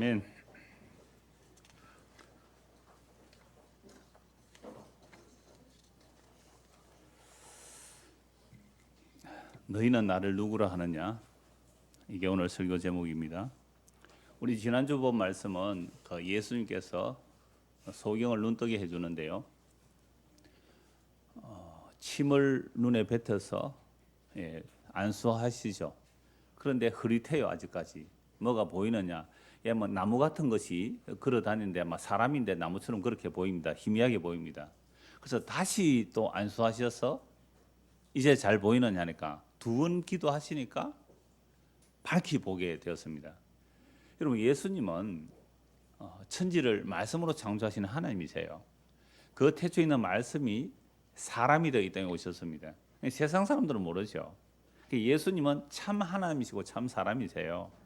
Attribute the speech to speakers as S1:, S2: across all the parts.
S1: 아멘. 너희는 나를 누구라 하느냐? 이게 오늘 설교 제목입니다. 우리 지난주 본 말씀은 예수님께서 소경을 눈뜨게 해주는데요. 침을 눈에 뱉어서 안수하시죠. 그런데 흐릿해요. 아직까지 뭐가 보이느냐? 뭐 나무 같은 것이 걸어다니는데 사람인데 나무처럼 그렇게 보입니다. 희미하게 보입니다. 그래서 다시 또 안수하셔서 이제 잘 보이느냐니까 두 번 기도하시니까 밝히 보게 되었습니다. 여러분, 예수님은 천지를 말씀으로 창조하시는 하나님이세요. 그 태초에 있는 말씀이 사람이 되어 이 땅에 오셨습니다. 세상 사람들은 모르죠. 예수님은 참 하나님이시고 참 사람이세요.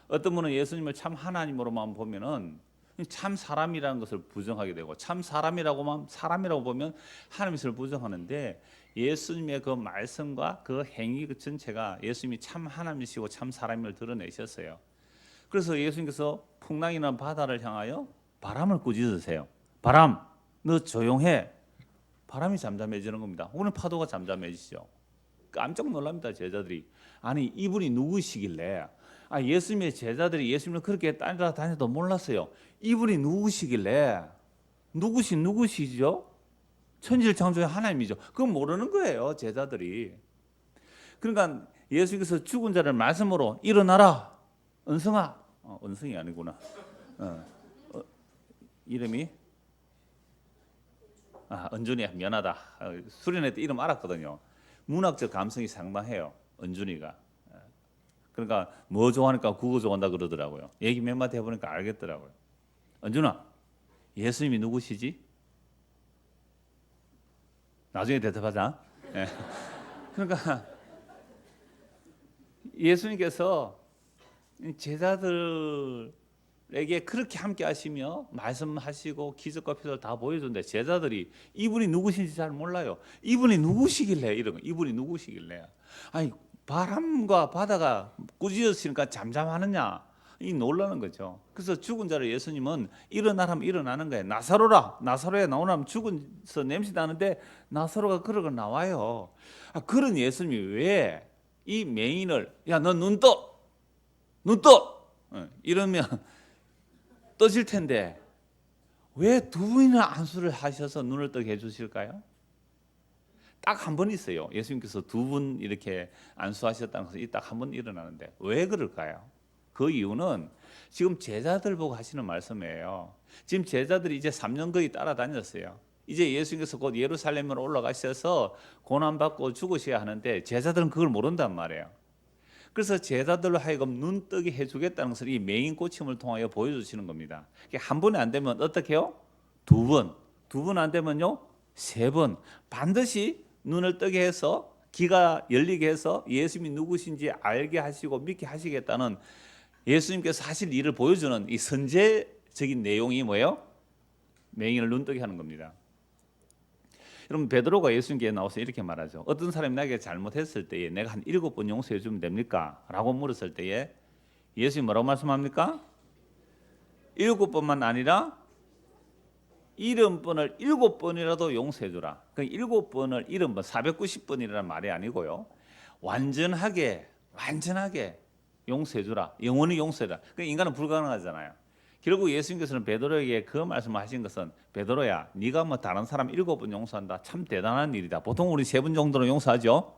S1: 어떤 분은 예수님을 참 하나님으로만 보면은 참 사람이라는 것을 부정하게 되고, 참 사람이라고만 사람이라고 보면 하나님을 부정하는데, 예수님의 그 말씀과 그 행위 그 전체가 예수님이 참 하나님이시고 참 사람임을 드러내셨어요. 그래서 예수님께서 풍랑이나 바다를 향하여 바람을 꾸짖으세요. 바람, 너 조용해. 바람이 잠잠해지는 겁니다. 오늘 파도가 잠잠해지죠. 깜짝 놀랍니다. 제자들이. 아니, 이분이 누구시길래, 예수님의 제자들이 예수님을 그렇게 따라다녀도 몰랐어요. 이분이 누구시길래, 누구시죠? 천지를 창조한 하나님이죠. 그건 모르는 거예요, 제자들이. 그러니까 예수님께서 죽은 자를 말씀으로 일어나라. 은성아, 은성이 아니구나. 이름이 은준이야. 미안하다. 수련회 때 이름 알았거든요. 문학적 감성이 상당해요, 은준이가. 그러니까 뭐 좋아하니까 국어 좋아한다 그러더라고요. 얘기 몇 마디 해보니까 알겠더라고요. 은준아, 예수님이 누구시지? 나중에 대답하자. 네. 그러니까 예수님께서 제자들에게 그렇게 함께 하시며 말씀하시고 기적과 표적을 다 보여줬는데, 제자들이 이분이 누구신지 잘 몰라요. 이분이 누구시길래 이런 거. 이분이 누구시길래. 아니, 바람과 바다가 꾸짖으시니까 잠잠하느냐, 이 놀라는 거죠. 그래서 죽은 자를 예수님은 일어나라면 일어나는 거예요. 나사로야 나오라면 죽은서 냄새 나는데 나사로가 그러고 나와요. 그런 예수님이 왜 이 맹인을, 야, 너 눈 떠 이러면 떠질 텐데 왜 두 번이나 안수를 하셔서 눈을 뜨게 해주실까요? 딱 한 번 있어요. 예수님께서 두 분 이렇게 안수하셨다는 것이 딱 한 번 일어나는데 왜 그럴까요? 그 이유는 지금 제자들 보고 하시는 말씀이에요. 지금 제자들이 이제 3년 거의 따라다녔어요. 이제 예수님께서 곧 예루살렘으로 올라가셔서 고난받고 죽으셔야 하는데 제자들은 그걸 모른단 말이에요. 그래서 제자들로 하여금 눈 뜨게 해주겠다는 것을 이 맹인 고침을 통하여 보여주시는 겁니다. 한 번에 안 되면 어떻게 해요? 두 번 안 되면요, 세 번. 반드시 눈을 뜨게 해서 귀가 열리게 해서 예수님이 누구신지 알게 하시고 믿게 하시겠다는 예수님께서 하실 일을 보여주는 이 선제적인 내용이 뭐예요? 맹인을 눈뜨게 하는 겁니다. 여러분, 베드로가 예수님께 나와서 이렇게 말하죠. 어떤 사람이 나에게 잘못했을 때에 내가 한 7번 용서해 주면 됩니까? 라고 물었을 때에 예수님이 뭐라고 말씀합니까? 7번만 아니라 70번을 7번이라도 용서해 주라. 그 7번을 70번, 490번이라는 말이 아니고요, 완전하게 용서해 주라. 영원히 용서해라. 그러니까 인간은 불가능하잖아요. 결국 예수님께서는 베드로에게 그 말씀을 하신 것은, 베드로야, 네가 뭐 다른 사람 7번 용서한다, 참 대단한 일이다. 보통 우리 3번 정도는 용서하죠.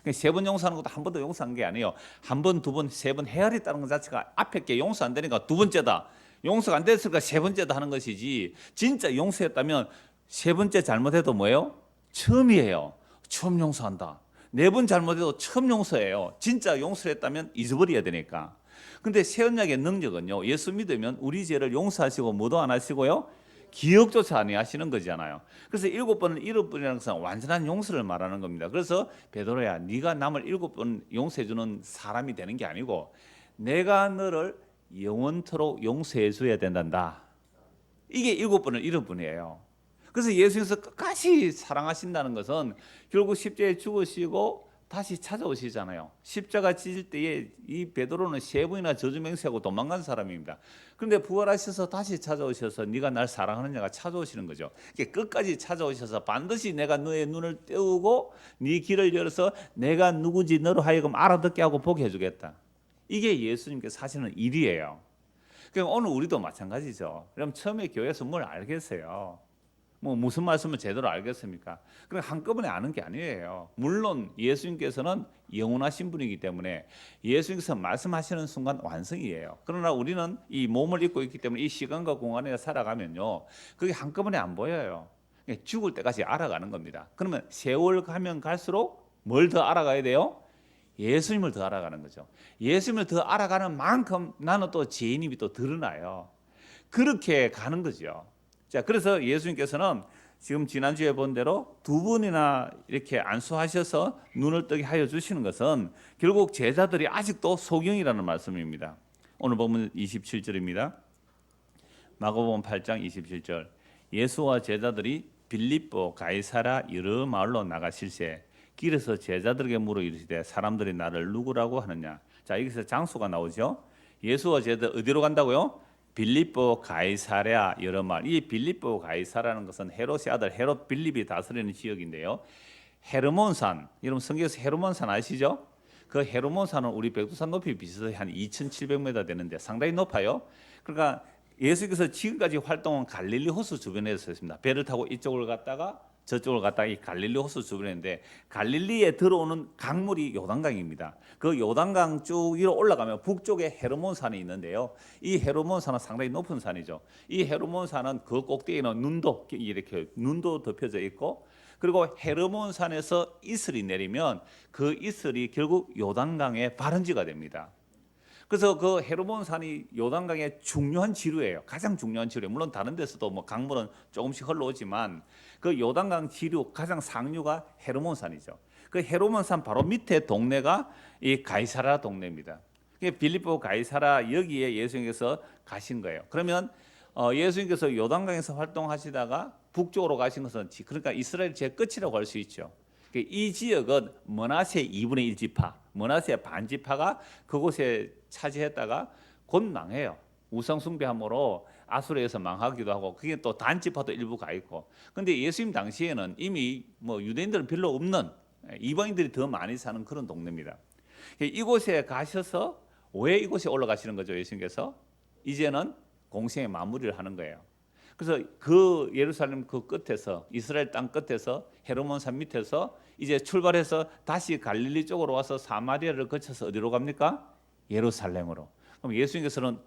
S1: 3번 용서하는 것도 한 번도 용서한 게 아니에요. 한 번, 두 번, 세 번 헤아렸다는 것 자체가 앞에 게 용서 안 되니까 두 번째다. 용서가 안 됐으니까 세 번째다 하는 것이지, 진짜 용서했다면 세 번째 잘못해도 뭐예요? 처음이에요. 처음 용서한다. 4번 잘못해도 처음 용서해요. 진짜 용서를 했다면 잊어버려야 되니까. 근데 새 언약의 능력은요, 예수 믿으면 우리 죄를 용서하시고 뭐도 안 하시고요, 기억조차 안 하시는 거잖아요. 그래서 7번을 7번이라는 것은 완전한 용서를 말하는 겁니다. 그래서 베드로야, 네가 남을 7번 용서해 주는 사람이 되는 게 아니고 내가 너를 영원토록 용서해 줘야 된단다. 이게 7번을 7번이에요. 그래서 예수님께서 끝까지 사랑하신다는 것은 결국 십자가에 죽으시고 다시 찾아오시잖아요. 십자가 지실 때에 이 베드로는 세 번이나 저주 맹세하고 도망간 사람입니다. 그런데 부활하셔서 다시 찾아오셔서 네가 날 사랑하느냐가 찾아오시는 거죠. 끝까지 찾아오셔서 반드시 내가 너의 눈을 떼우고 네 길을 열어서 내가 누구지 너로 하여금 알아듣게 하고 보게 해주겠다. 이게 예수님께서 하시는 일이에요. 그럼 오늘 우리도 마찬가지죠. 그럼 처음에 교회에서 뭘 알겠어요? 뭐 무슨 말씀을 제대로 알겠습니까? 그럼 한꺼번에 아는 게 아니에요. 물론 예수님께서는 영원하신 분이기 때문에 예수님께서 말씀하시는 순간 완성이에요. 그러나 우리는 이 몸을 입고 있기 때문에 이 시간과 공간에 살아가면요, 그게 한꺼번에 안 보여요. 죽을 때까지 알아가는 겁니다. 그러면 세월 가면 갈수록 뭘 더 알아가야 돼요? 예수님을 더 알아가는 거죠. 예수님을 더 알아가는 만큼 나는 또 죄인임이 또 드러나요. 그렇게 가는 거죠. 자, 그래서 예수님께서는 지금 지난주에 본 대로 두 번이나 이렇게 안수하셔서 눈을 뜨게 하여 주시는 것은 결국 제자들이 아직도 소경이라는 말씀입니다. 오늘 보면 27절입니다. 마가복음 8장 27절. 예수와 제자들이 빌립보 가이사라 여러 마을로 나가실새 길에서 제자들에게 물어 이르시되 사람들이 나를 누구라고 하느냐. 자, 여기서 장소가 나오죠. 예수와 제자들 어디로 간다고요? 빌립보 가이사랴 여러 마을. 이 빌립보 가이사라는 것은 헤롯의 아들 헤롯 빌립이 다스리는 지역인데요. 헤르몬산, 여러분 성경에서 헤르몬산 아시죠? 그 헤르몬산은 우리 백두산 높이 비슷해 한 2,700m 되는데 상당히 높아요. 그러니까 예수께서 지금까지 활동한 갈릴리 호수 주변에서 했습니다. 배를 타고 이쪽을 갔다가 저쪽을 갔다가 이 갈릴리 호수 주변인데 갈릴리에 들어오는 강물이 요단강입니다. 그 요단강 쭉 위로 올라가면 북쪽에 헤르몬산이 있는데요. 이 헤르몬산은 상당히 높은 산이죠. 이 헤르몬산은 그 꼭대기에는 눈도 이렇게 눈도 덮여져 있고 그리고 헤르몬산에서 이슬이 내리면 그 이슬이 결국 요단강의 발원지가 됩니다. 그래서 그 헤르몬산이 요단강의 중요한 지류예요. 가장 중요한 지류. 물론 다른 데서도 뭐 강물은 조금씩 흘러오지만 그 요단강 지류 가장 상류가 헤르몬산이죠. 그 헤르몬산 바로 밑에 동네가 이 가이사라 동네입니다. 빌립보 가이사라 여기에 예수님께서 가신 거예요. 그러면 예수님께서 요단강에서 활동하시다가 북쪽으로 가신 것은 그러니까 이스라엘 제 끝이라고 할 수 있죠. 이 지역은 므낫세 2분의 1 지파, 므낫세 반 지파가 그곳에 차지했다가 곧 망해요. 우상 숭배함으로 아수르에서 망하기도 하고 그게 또 단 지파도 일부 가 있고. 근데 예수님 당시에는 이미 뭐 유대인들은 별로 없는 이방인들이 더 많이 사는 그런 동네입니다. 이곳에 가셔서 왜 이곳에 올라가시는 거죠? 예수님께서 이제는 공생의 마무리를 하는 거예요. 그래서 그 예루살렘 그 끝에서 이스라엘 땅 끝에서 헤르몬산 밑에서 이제 출발해서 다시 갈릴리 쪽으로 와서 사마리아를 거쳐서 어디로 갑니까? 예루살렘으로. 그럼 예수님께서는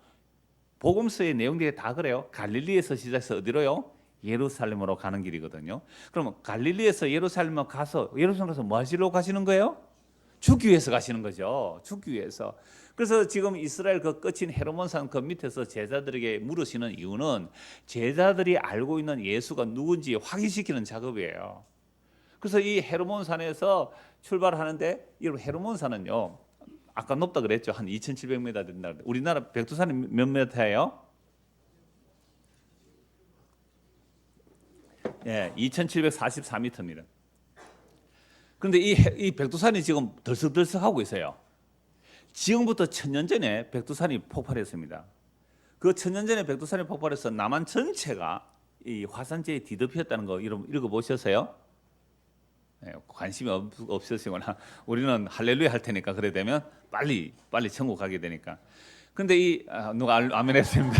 S1: 복음서의 내용들이 다 그래요. 갈릴리에서 시작해서 어디로요? 예루살렘으로 가는 길이거든요. 그러면 갈릴리에서 예루살렘으로 가서 뭐 하시러 가시는 거예요? 죽기 위해서 가시는 거죠. 죽기 위해서. 그래서 지금 이스라엘 그 끝인 헤르몬산 그 밑에서 제자들에게 물으시는 이유는 제자들이 알고 있는 예수가 누군지 확인시키는 작업이에요. 그래서 이 헤르몬산에서 출발하는데 여러분 헤르몬산은요. 아까 높다 그랬죠. 한 2,700m 된다. 우리나라 백두산이 몇 미터예요? 예, 2,744m입니다. 그런데 이 백두산이 지금 덜썩덜썩하고 있어요. 지금부터 1000년 전에 백두산이 폭발했습니다. 그 1000년 전에 백두산이 폭발해서 남한 전체가 이 화산재에 뒤덮였다는 거 읽어보셨어요? 네, 관심이 없으시거나 우리는 할렐루야 할 테니까 그래 되면 빨리 천국 가게 되니까. 근데 누가 아멘 했습니다.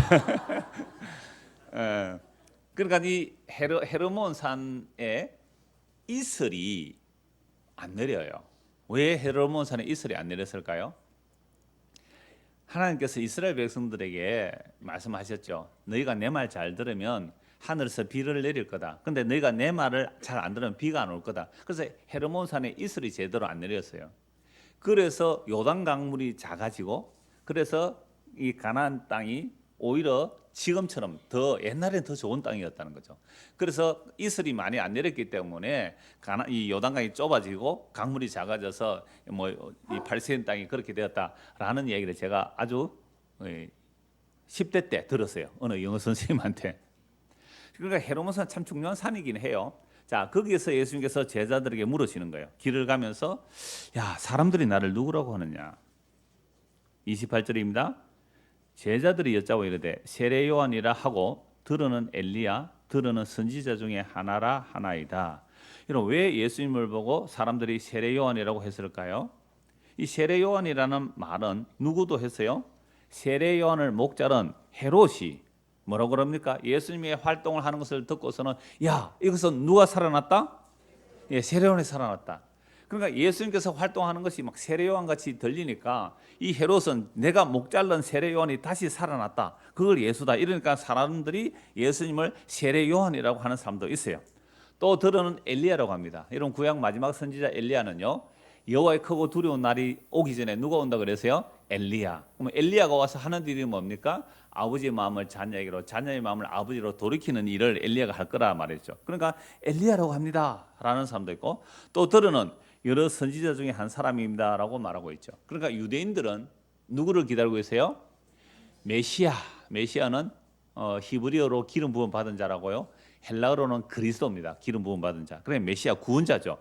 S1: 그러니까 이 헤르몬산에 이슬이 안 내려요. 왜 헤르몬산에 이슬이 안 내렸을까요? 하나님께서 이스라엘 백성들에게 말씀하셨죠. 너희가 내 말 잘 들으면 하늘에서 비를 내릴 거다. 근데 너희가 내 말을 잘 안 들으면 비가 안 올 거다. 그래서 헤르몬산에 이슬이 제대로 안 내렸어요. 그래서 요단 강물이 작아지고 그래서 이 가나안 땅이 오히려 지금처럼 옛날엔 더 좋은 땅이었다는 거죠. 그래서 이슬이 많이 안 내렸기 때문에 이 요단강이 좁아지고 강물이 작아져서 이 팔세인 땅이 그렇게 되었다라는 얘기를 제가 아주 10대 때 들었어요. 어느 영어 선생님한테. 그러니까 헤르몬산 참 중요한 산이긴 해요. 자, 거기에서 예수님께서 제자들에게 물으시는 거예요. 길을 가면서 야, 사람들이 나를 누구라고 하느냐. 28절입니다. 제자들이 여짜고 이르되 세례 요한이라 하고 들으는 엘리야 들으는 선지자 중에 하나라 하나이다. 이런 왜 예수님을 보고 사람들이 세례 요한이라고 했을까요? 이 세례 요한이라는 말은 누구도 했어요? 세례 요한을 목자른 헤롯이 뭐라고 그럽니까? 예수님의 활동을 하는 것을 듣고서는 야, 이것은 누가 살아났다? 예, 세례 요한이 살아났다. 그러니까 예수님께서 활동하는 것이 막 세례 요한 같이 들리니까 이 헤롯은 내가 목 잘른 세례 요한이 다시 살아났다. 그걸 예수다. 이러니까 사람들이 예수님을 세례 요한이라고 하는 사람도 있어요. 또 들어는 엘리야라고 합니다. 이런 구약 마지막 선지자 엘리야는요. 여호와의 크고 두려운 날이 오기 전에 누가 온다 그래서요? 엘리야. 그럼 엘리야가 와서 하는 일이 뭡니까? 아버지의 마음을 자녀에게로, 자녀의 마음을 아버지로 돌이키는 일을 엘리야가 할 거라 말했죠. 그러니까 엘리야라고 합니다. 라는 사람도 있고 또 들어는 여러 선지자 중에 한 사람입니다. 라고 말하고 있죠. 그러니까 유대인들은 누구를 기다리고 있어요? 메시아. 메시아는 히브리어로 기름 부음 받은 자라고요. 헬라어로는 그리스도입니다. 기름 부음 받은 자. 그래 메시아 구원자죠.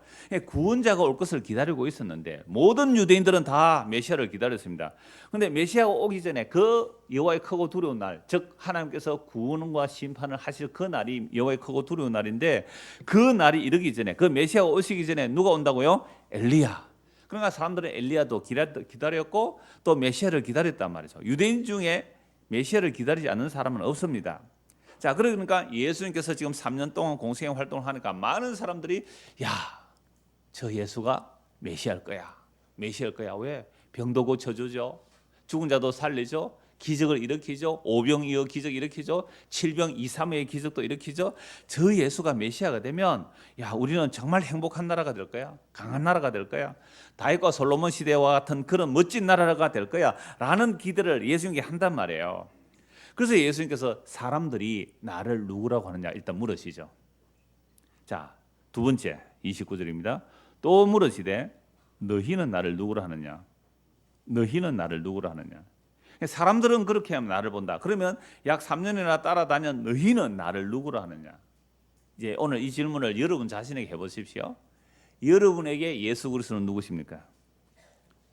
S1: 구원자가 올 것을 기다리고 있었는데 모든 유대인들은 다 메시아를 기다렸습니다. 그런데 메시아가 오기 전에 그 여호와의 크고 두려운 날, 즉 하나님께서 구원과 심판을 하실 그 날이 여호와의 크고 두려운 날인데 그 날이 이르기 전에 그 메시아가 오시기 전에 누가 온다고요? 엘리야. 그러니까 사람들은 엘리야도 기다렸고 또 메시아를 기다렸단 말이죠. 유대인 중에 메시아를 기다리지 않는 사람은 없습니다. 자, 그러니까 예수님께서 지금 3년 동안 공생애 활동을 하니까 많은 사람들이 야, 저 예수가 메시아일 거야. 메시아일 거야. 왜? 병도 고쳐주죠. 죽은 자도 살리죠. 기적을 일으키죠. 오병이어 기적 일으키죠. 칠병 이삼회의 기적도 일으키죠. 저 예수가 메시아가 되면 야, 우리는 정말 행복한 나라가 될 거야. 강한 나라가 될 거야. 다윗과 솔로몬 시대와 같은 그런 멋진 나라가 될 거야. 라는 기대를 예수님께 한단 말이에요. 그래서 예수님께서 사람들이 나를 누구라고 하느냐 일단 물으시죠. 자, 두 번째 29절입니다. 또 물으시되 너희는 나를 누구라 하느냐? 너희는 나를 누구라 하느냐? 사람들은 그렇게 하면 나를 본다. 그러면 약 3년이나 따라다녀 너희는 나를 누구라 하느냐? 이제 오늘 이 질문을 여러분 자신에게 해보십시오. 여러분에게 예수 그리스도는 누구십니까?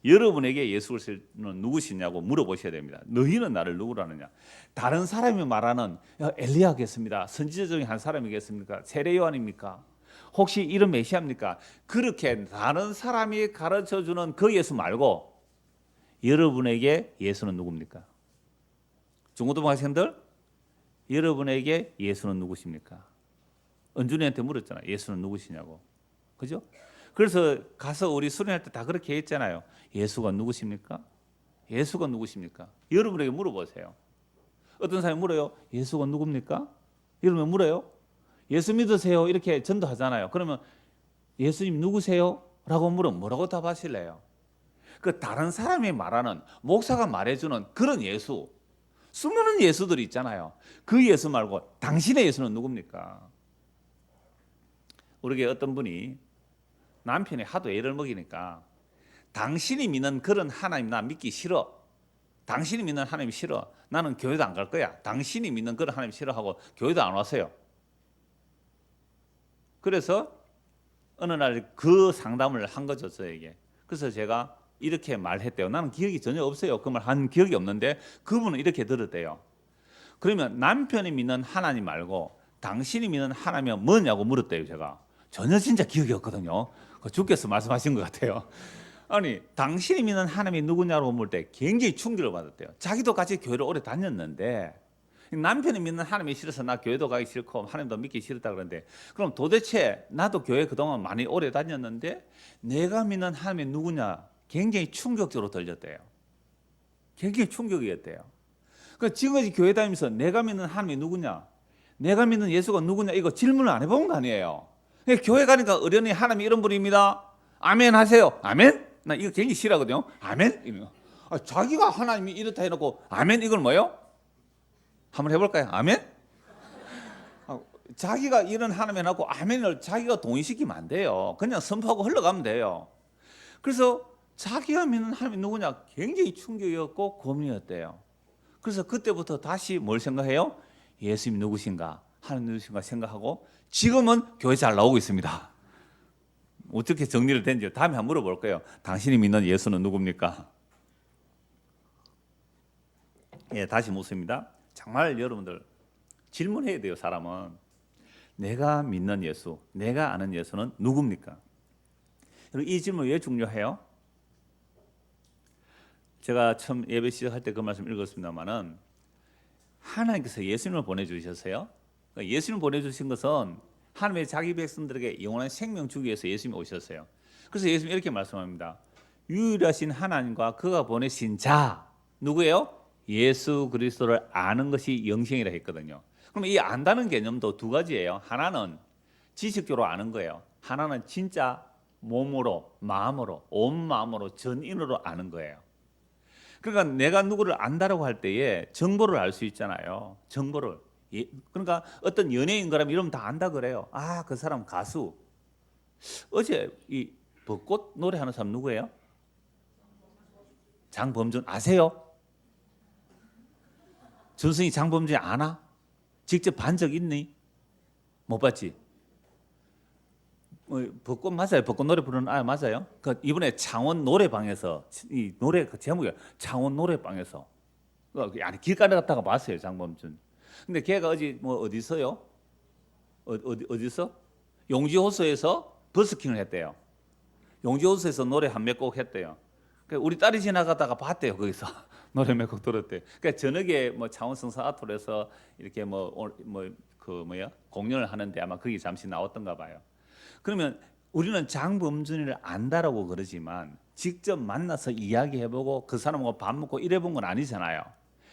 S1: 여러분에게 예수 그리스도는 누구시냐고 물어보셔야 됩니다. 너희는 나를 누구라 하느냐? 다른 사람이 말하는 엘리야겠습니다. 선지자 중에 한 사람이겠습니까? 세례 요한입니까? 혹시 이런 메시아입니까? 그렇게 다른 사람이 가르쳐주는 그 예수 말고 여러분에게 예수는 누굽니까? 중고등부 학생들, 여러분에게 예수는 누구십니까? 은준이한테 물었잖아. 예수는 누구시냐고. 그죠? 그래서 가서 우리 수련할 때 다 그렇게 했잖아요. 예수가 누구십니까? 예수가 누구십니까? 여러분에게 물어보세요. 어떤 사람이 물어요. 예수가 누굽니까? 이러면 물어요. 예수 믿으세요? 이렇게 전도하잖아요. 그러면 예수님 누구세요? 라고 물으면 뭐라고 답하실래요? 그 다른 사람이 말하는 목사가 말해주는 그런 예수, 수많은 예수들이 있잖아요. 그 예수 말고 당신의 예수는 누굽니까? 우리에게 어떤 분이 남편이 하도 애를 먹이니까 당신이 믿는 그런 하나님 나 믿기 싫어. 당신이 믿는 하나님 싫어. 나는 교회도 안 갈 거야. 당신이 믿는 그런 하나님 싫어하고 교회도 안 왔어요. 그래서 어느 날 그 상담을 한 거죠, 저에게. 그래서 제가 이렇게 말했대요. 나는 기억이 전혀 없어요. 그 말 한 기억이 없는데 그분은 이렇게 들었대요. 그러면 남편이 믿는 하나님 말고 당신이 믿는 하나님은 뭐냐고 물었대요, 제가. 전혀 진짜 기억이 없거든요. 주께서 말씀하신 것 같아요. 아니, 당신이 믿는 하나님이 누구냐고 물을 때 굉장히 충격을 받았대요. 자기도 같이 교회를 오래 다녔는데 남편이 믿는 하나님이 싫어서 나 교회도 가기 싫고 하나님도 믿기 싫다 그러는데 그럼 도대체 나도 교회 그동안 많이 오래 다녔는데 내가 믿는 하나님이 누구냐 굉장히 충격적으로 들렸대요. 굉장히 충격이었대요. 그러니까 지금까지 교회 다니면서 내가 믿는 하나님이 누구냐, 내가 믿는 예수가 누구냐 이거 질문을 안 해본 거 아니에요. 교회 가니까 어련히 하나님 이런 분입니다. 아멘 하세요. 아멘? 나 이거 굉장히 싫어하거든요. 아멘? 이런 거. 자기가 하나님이 이렇다 해놓고 아멘 이건 뭐예요? 한번 해볼까요? 아멘? 자기가 이런 하나님 해놓고 아멘을 자기가 동의시키면 안 돼요. 그냥 선포하고 흘러가면 돼요. 그래서 자기가 믿는 하나님이 누구냐 굉장히 충격이었고 고민이었대요. 그래서 그때부터 다시 뭘 생각해요? 예수님이 누구신가? 하나님 누구신가 생각하고 지금은 교회 잘 나오고 있습니다. 어떻게 정리를 된지 다음에 한번 물어볼 거예요. 당신이 믿는 예수는 누굽니까? 예, 다시 묻습니다. 정말 여러분들 질문해야 돼요. 사람은 내가 믿는 예수, 내가 아는 예수는 누굽니까? 이 질문 왜 중요해요? 제가 처음 예배 시작할 때 그 말씀 읽었습니다만은 하나님께서 예수님을 보내주셨어요. 예수님을 보내주신 것은 하나님의 자기 백성들에게 영원한 생명 주기 위해서 예수님이 오셨어요. 그래서 예수님이 이렇게 말씀합니다. 유일하신 하나님과 그가 보내신 자 누구예요? 예수 그리스도를 아는 것이 영생이라 했거든요. 그럼 이 안다는 개념도 두 가지예요. 하나는 지식적으로 아는 거예요. 하나는 진짜 몸으로, 마음으로, 온 마음으로, 전인으로 아는 거예요. 그러니까 내가 누구를 안다라고 할 때에 정보를 알 수 있잖아요. 정보를. 그러니까 어떤 연예인 그러면 이러면 다 안다 그래요. 아, 그 사람 가수. 어제 이 벚꽃 노래하는 사람 누구예요? 장범준 아세요? 전승이 장범준이 아나? 직접 반 적 있니? 못 봤지? 벚꽃 맞아요. 벚꽃 노래 부르는 아 맞아요. 그 이번에 창원 노래방에서 이 노래 그 제목이 창원 노래방에서 아니 길가에 갔다가 봤어요. 장범준. 근데 걔가 어디 뭐 어디서요? 어디서? 용지호수에서 버스킹을 했대요. 용지호수에서 노래 한 몇 곡 했대요. 그러니까 우리 딸이 지나가다가 봤대요. 거기서 노래 몇 곡 들었대. 그러니까 저녁에 뭐 창원 성산 아톨에서 이렇게 공연을 하는데 아마 거기 잠시 나왔던가 봐요. 그러면 우리는 장범준이를 안다라고 그러지만 직접 만나서 이야기해보고 그 사람하고 밥 먹고 이래본 건 아니잖아요.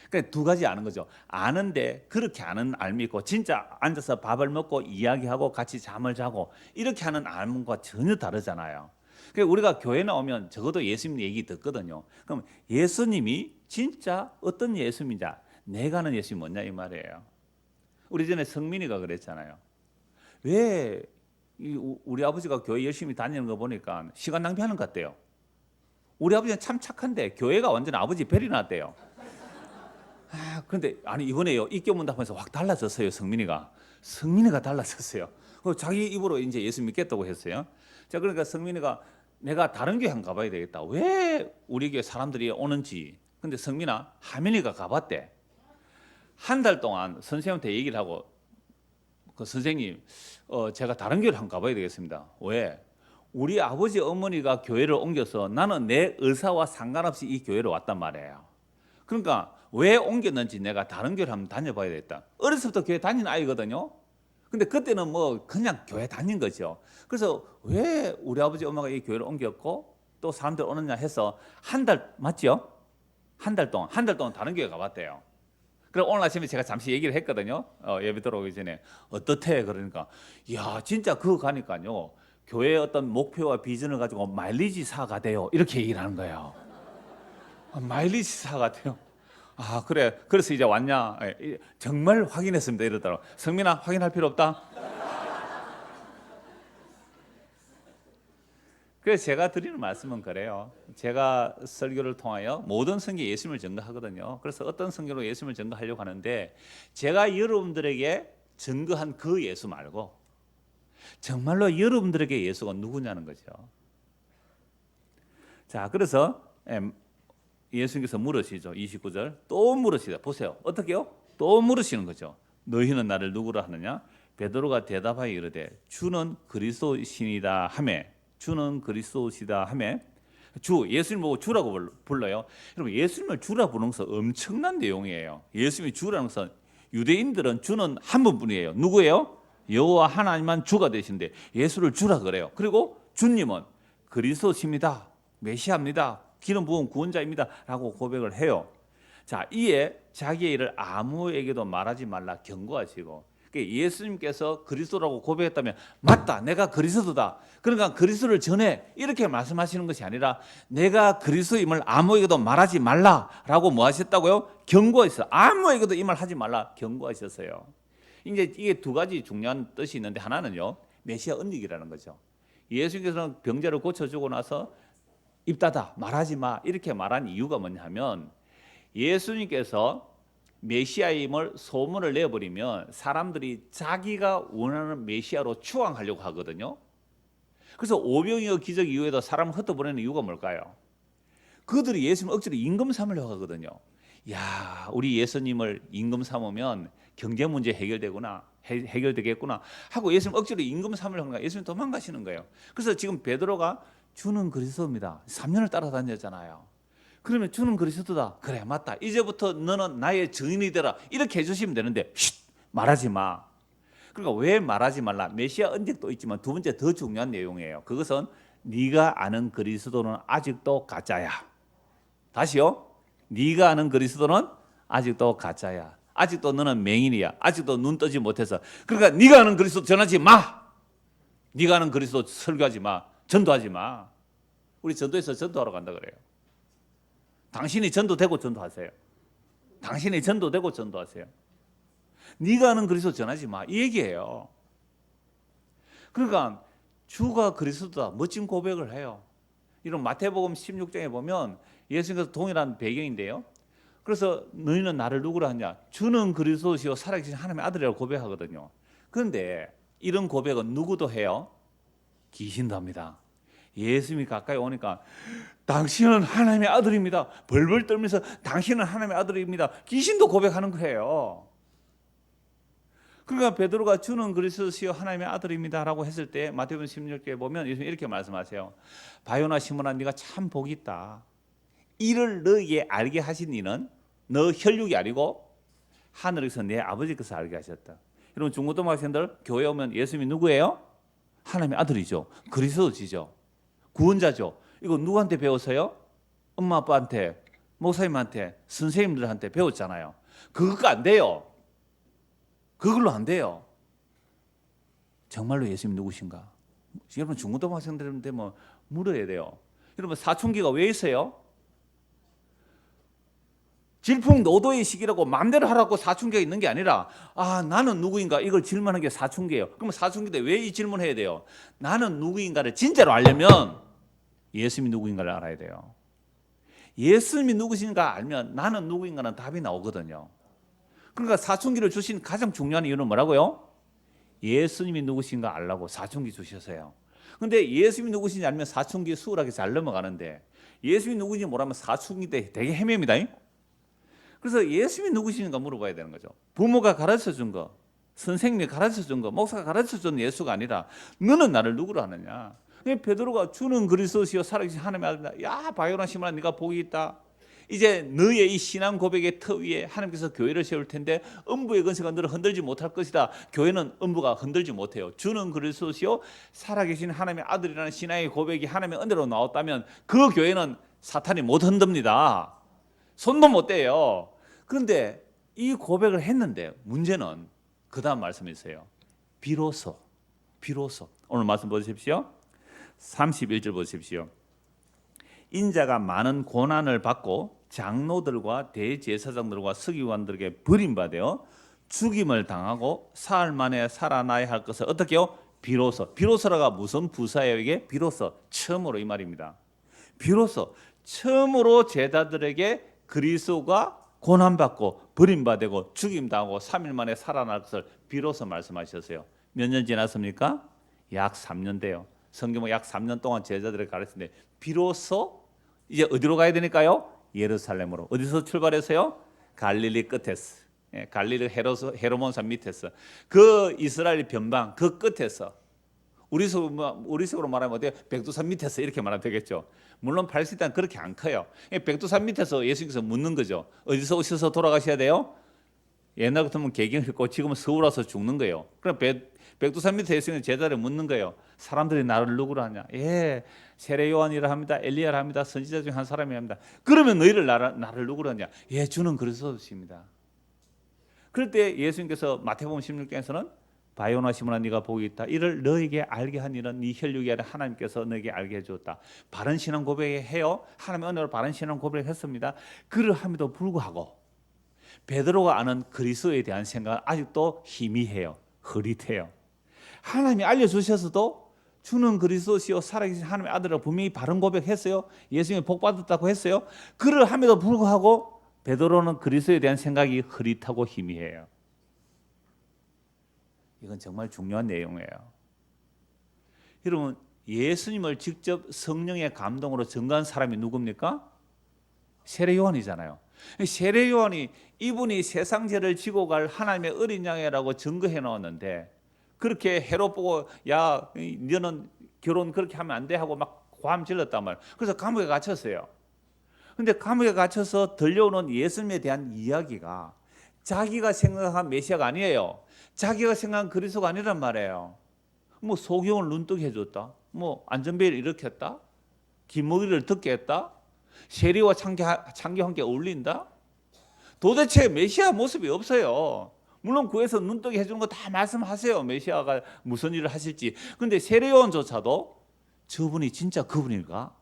S1: 그러니까 두 가지 아는 거죠. 아는데 그렇게 아는 알미 있고 진짜 앉아서 밥을 먹고 이야기하고 같이 잠을 자고 이렇게 하는 알문과 전혀 다르잖아요. 그러니까 우리가 교회 나오면 적어도 예수님 얘기 듣거든요. 그럼 예수님이 진짜 어떤 예수님인지 내가 아는 예수님이 뭐냐 이 말이에요. 우리 전에 성민이가 그랬잖아요. 왜 우리 아버지가 교회 열심히 다니는 거 보니까 시간 낭비하는 것 같대요. 우리 아버지는 참 착한데 교회가 완전 아버지 별이 났대요. 그런데 아니 이번에요 입교문답하면서 확 달라졌어요. 성민이가 달라졌어요. 자기 입으로 이제 예수 믿겠다고 했어요. 자 그러니까 성민이가 내가 다른 교회 한번 가봐야 되겠다. 왜 우리 교회 사람들이 오는지. 근데 성민아 하민이가 가봤대. 한 달 동안 선생님한테 얘기를 하고 그 선생님 제가 다른 교회를 한번 가봐야 되겠습니다. 왜? 우리 아버지 어머니가 교회를 옮겨서 나는 내 의사와 상관없이 이 교회로 왔단 말이에요. 그러니까 왜 옮겼는지 내가 다른 교회를 한번 다녀봐야 되겠다. 어렸을 때부터 교회 다니는 아이거든요. 근데 그때는 뭐 그냥 교회 다닌 거죠. 그래서 왜 우리 아버지 엄마가 이 교회를 옮겼고 또 사람들 오느냐 해서 한 달 맞죠? 한 달 동안 다른 교회 가봤대요. 그럼 오늘 아침에 제가 잠시 얘기를 했거든요. 예배 들어오기 전에 어떻대 그러니까 야 진짜 그거 가니까요 교회의 어떤 목표와 비전을 가지고 마일리지 사가 돼요 이렇게 얘기를 하는 거예요. 마일리지 사가 돼요. 아 그래 그래서 이제 왔냐 정말 확인했습니다 이러더라고. 성민아 확인할 필요 없다. 그래서 제가 드리는 말씀은 그래요. 제가 설교를 통하여 모든 성경에 예수님을 증거하거든요. 그래서 어떤 성경으로 예수님을 증거하려고 하는데 제가 여러분들에게 증거한 그 예수 말고 정말로 여러분들에게 예수가 누구냐는 거죠. 자, 그래서 예수님께서 물으시죠. 29절 또 물으시다. 보세요. 어떻게요? 또 물으시는 거죠. 너희는 나를 누구라 하느냐? 베드로가 대답하여 이르되 주는 그리스도이시니이다 하매 주는 그리스도시다 하매 주 예수님 보고 주라고 불러요. 여러분 예수님을 주라 부르는 것은 엄청난 내용이에요. 예수님이 주라는 것은 유대인들은 주는 한 분뿐이에요. 누구예요? 여호와 하나님만 주가 되신데 예수를 주라 그래요. 그리고 주님은 그리스도십니다. 메시아입니다. 기름 부은 구원자입니다. 라고 고백을 해요. 자, 이에 자기의 일을 아무에게도 말하지 말라 경고하시고 예수님께서 그리스도라고 고백했다면 맞다 내가 그리스도다 그러니까 그리스도를 전해 이렇게 말씀하시는 것이 아니라 내가 그리스도임을 아무에게도 말하지 말라라고 뭐 하셨다고요? 경고하셨어요. 아무에게도 이 말 하지 말라 경고하셨어요. 이제 이게 두 가지 중요한 뜻이 있는데 하나는요 메시아 언닉이라는 거죠. 예수님께서는 병자를 고쳐주고 나서 입 닫아 말하지 마 이렇게 말한 이유가 뭐냐면 예수님께서 메시아임을 소문을 내버리면 사람들이 자기가 원하는 메시아로 추앙하려고 하거든요. 그래서 오병이어 기적 이후에도 사람을 흩어보내는 이유가 뭘까요? 그들이 예수님을 억지로 임금 삼으려고 하거든요. 야, 우리 예수님을 임금 삼으면 경제 문제 해결되겠구나 하고 예수님 억지로 임금 삼으려고 하니까 예수님 도망가시는 거예요. 그래서 지금 베드로가 주는 그리스도입니다. 3년을 따라다녔잖아요. 그러면 주는 그리스도다. 그래, 맞다. 이제부터 너는 나의 증인이 되라. 이렇게 해주시면 되는데 말하지 마. 그러니까 왜 말하지 말라? 메시아 언약도 있지만 두 번째 더 중요한 내용이에요. 그것은 네가 아는 그리스도는 아직도 가짜야. 다시요. 네가 아는 그리스도는 아직도 가짜야. 아직도 너는 맹인이야. 아직도 눈 뜨지 못해서. 그러니까 네가 아는 그리스도 전하지 마. 네가 아는 그리스도 설교하지 마. 전도하지 마. 우리 전도에서 전도하러 간다 그래요. 당신이 전도되고 전도하세요. 당신이 전도되고 전도하세요. 네가 아는 그리스도 전하지 마. 이 얘기예요. 그러니까 주가 그리스도다. 멋진 고백을 해요. 이런 마태복음 16장에 보면 예수님께서 동일한 배경인데요. 그래서 너희는 나를 누구라 하냐? 주는 그리스도시요 살아계신 하나님의 아들이라고 고백하거든요. 그런데 이런 고백은 누구도 해요? 귀신도 합니다. 예수님이 가까이 오니까 당신은 하나님의 아들입니다. 벌벌 떨면서 당신은 하나님의 아들입니다. 귀신도 고백하는 거예요. 그러니까 베드로가 주는 그리스도시요 하나님의 아들입니다라고 했을 때 마태복음 16장에 보면 예수님이 이렇게 말씀하세요. 바요나 시몬아 네가 참 복이 있다. 이를 너에게 알게 하신 이는 너 혈육이 아니고 하늘에서 내 아버지께서 알게 하셨다. 여러분 중고등학생들 교회 오면 예수님이 누구예요? 하나님의 아들이죠. 그리스도지죠. 구원자죠. 이거 누구한테 배웠어요? 엄마 아빠한테, 목사님한테, 선생님들한테 배웠잖아요. 그거 안 돼요. 그걸로 안 돼요. 정말로 예수님 누구신가? 여러분 중고등학생들한테 뭐 물어야 돼요. 여러분 사춘기가 왜 있어요? 질풍노도의 시기라고 마음대로 하라고 사춘기가 있는 게 아니라 나는 누구인가 이걸 질문하는 게 사춘기예요. 그럼 사춘기 때 왜 이 질문해야 돼요? 나는 누구인가를 진짜로 알려면 예수님이 누구인가를 알아야 돼요. 예수님이 누구신가 알면 나는 누구인가는 답이 나오거든요. 그러니까 사춘기를 주신 가장 중요한 이유는 뭐라고요? 예수님이 누구신가 알라고 사춘기 주셨어요. 근데 예수님이 누구신지 알면 사춘기 수월하게 잘 넘어가는데 예수님이 누구인지 모르면 사춘기 때 되게 헤맵니다. 그래서 예수님이 누구신가 물어봐야 되는 거죠. 부모가 가르쳐준 거, 선생님이 가르쳐준 거, 목사가 가르쳐준 예수가 아니라 너는 나를 누구로 하느냐. 베드로가 주는 그리스도시요 살아계신 하나님의 아들이다. 야 바요나 시몬아 네가 복이 있다. 이제 너의 이 신앙 고백의 터 위에 하나님께서 교회를 세울 텐데 음부의 권세가 너를 흔들지 못할 것이다. 교회는 음부가 흔들지 못해요. 주는 그리스도시요 살아계신 하나님의 아들이라는 신앙의 고백이 하나님의 은혜로 나왔다면 그 교회는 사탄이 못 흔듭니다. 손도 못 대요. 그런데 이 고백을 했는데 문제는 그 다음 말씀이 있어요. 비로소 오늘 말씀 보십시오. 31절 보십시오. 인자가 많은 고난을 받고 장로들과 대제사장들과 서기관들에게 버림받아 죽임을 당하고 사흘 만에 살아나야 할 것을 어떻게요? 비로소라가 무슨 부사예요? 이게 비로소 처음으로 이 말입니다. 비로소 처음으로 제자들에게 그리스도가 고난받고 버림받고 죽임당하고 3일 만에 살아날 것을 비로소 말씀하셨어요. 몇 년 지났습니까? 약 3년 돼요. 성경은 약 3년 동안 제자들을 가르치는데 비로소 이제 어디로 가야 되니까요? 예루살렘으로. 어디서 출발해서요? 갈릴리 끝에서. 갈릴리 헤르몬산 밑에서. 그 이스라엘 변방 그 끝에서. 우리식으로 말하면 어때요? 백두산 밑에서 이렇게 말하면 되겠죠. 물론 팔레스타인은 그렇게 안 커요. 백두산 밑에서 예수님께서 묻는 거죠. 어디서 오셔서 돌아가셔야 돼요? 옛날 같으면 개경을 했고 지금은 서울 와서 죽는 거예요. 그럼 백두산 밑에 예수님 제자를 묻는 거예요. 사람들이 나를 누구로 하냐? 세례 요한이라 합니다. 엘리야라 합니다. 선지자 중 한 사람이라 합니다. 그러면 너희를 나를 누구로 하냐? 주는 그리스도십니다. 그럴 때 예수님께서 마태복음 16장에서는 바요나 시몬아 네가 복이 있다. 이를 너에게 알게 한 일은 네 혈육이 아니라 하나님께서 너에게 알게 해주었다. 바른 신앙 고백해요. 하나님의 은혜로 바른 신앙 고백했습니다. 그를 함에도 불구하고 베드로가 아는 그리스도에 대한 생각은 아직도 희미해요. 흐릿해요. 하나님이 알려주셔서도 주는 그리스도시요 살아계신 하나님의 아들을 분명히 바른 고백했어요. 예수님이 복 받았다고 했어요. 그를 함에도 불구하고 베드로는 그리스도에 대한 생각이 흐릿하고 희미해요. 이건 정말 중요한 내용이에요. 여러분, 예수님을 직접 성령의 감동으로 증거한 사람이 누굽니까? 세례 요한이잖아요. 세례 요한이 이분이 세상 죄를 지고 갈 하나님의 어린 양이라고 증거해 놓았는데, 그렇게 헤롯 보고 야 너는 결혼 그렇게 하면 안 돼 하고 막 고함 질렀단 말이에요. 그래서 감옥에 갇혔어요. 근데 감옥에 갇혀서 들려오는 예수님에 대한 이야기가 자기가 생각한 메시아가 아니에요. 자기가 생각한 그리스도가 아니란 말이에요. 뭐 소경을 눈뜨게 해줬다, 뭐 안전벨을 일으켰다, 기머리를 듣게 했다, 세리와 창기와 함께 어울린다. 도대체 메시아 모습이 없어요. 물론 구에서 눈뜨게 해주는 거 다 말씀하세요, 메시아가 무슨 일을 하실지. 근데 세례요한조차도 저분이 진짜 그분일까?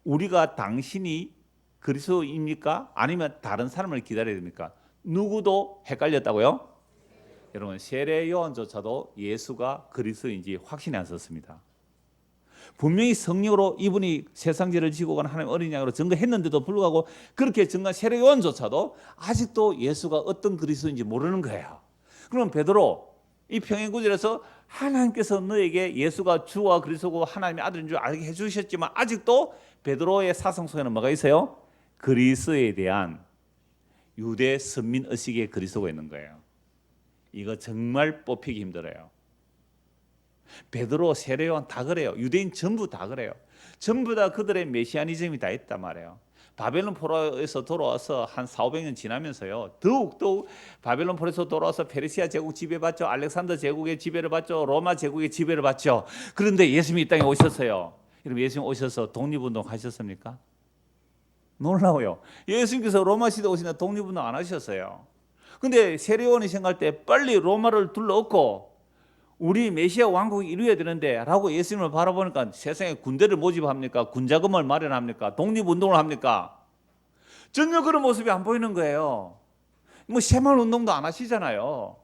S1: 우리가 당신이 그리스도입니까? 아니면 다른 사람을 기다려야 됩니까? 누구도 헷갈렸다고요? 여러분, 세례 요한조차도 예수가 그리스도인지 확신이 안 섰습니다. 분명히 성령으로 이분이 세상 죄를 지고 간 하나님 어린 양으로 증거했는데도 불구하고 그렇게 증거한 세례 요한조차도 아직도 예수가 어떤 그리스도인지 모르는 거예요. 그럼 베드로, 이 평행구절에서 하나님께서 너에게 예수가 주와 그리스도고 하나님의 아들인 줄 알게 해주셨지만 아직도 베드로의 사상 속에는 뭐가 있어요? 그리스도에 대한 유대 선민 의식의 그리스도가 있는 거예요. 이거 정말 뽑히기 힘들어요. 베드로, 세례 요한 다 그래요. 유대인 전부 다 그래요. 전부 다 그들의 메시아니즘이 다 있단 말이에요. 바벨론 포로에서 돌아와서 한 400~500년 지나면서요, 더욱 바벨론 포로에서 돌아와서 페르시아 제국 지배받죠. 알렉산더 제국의 지배를 받죠. 로마 제국의 지배를 받죠. 그런데 예수님이 이 땅에 오셨어요. 여러분, 예수님 오셔서 독립운동 하셨습니까? 놀라워요. 예수님께서 로마 시대 오시나 독립운동 안 하셨어요. 근데 세례요한이 생각할 때 빨리 로마를 둘러엎고 우리 메시아 왕국이 이루어야 되는데 라고 예수님을 바라보니까 세상에 군대를 모집합니까? 군자금을 마련합니까? 독립운동을 합니까? 전혀 그런 모습이 안 보이는 거예요. 뭐 새마을운동도 안 하시잖아요.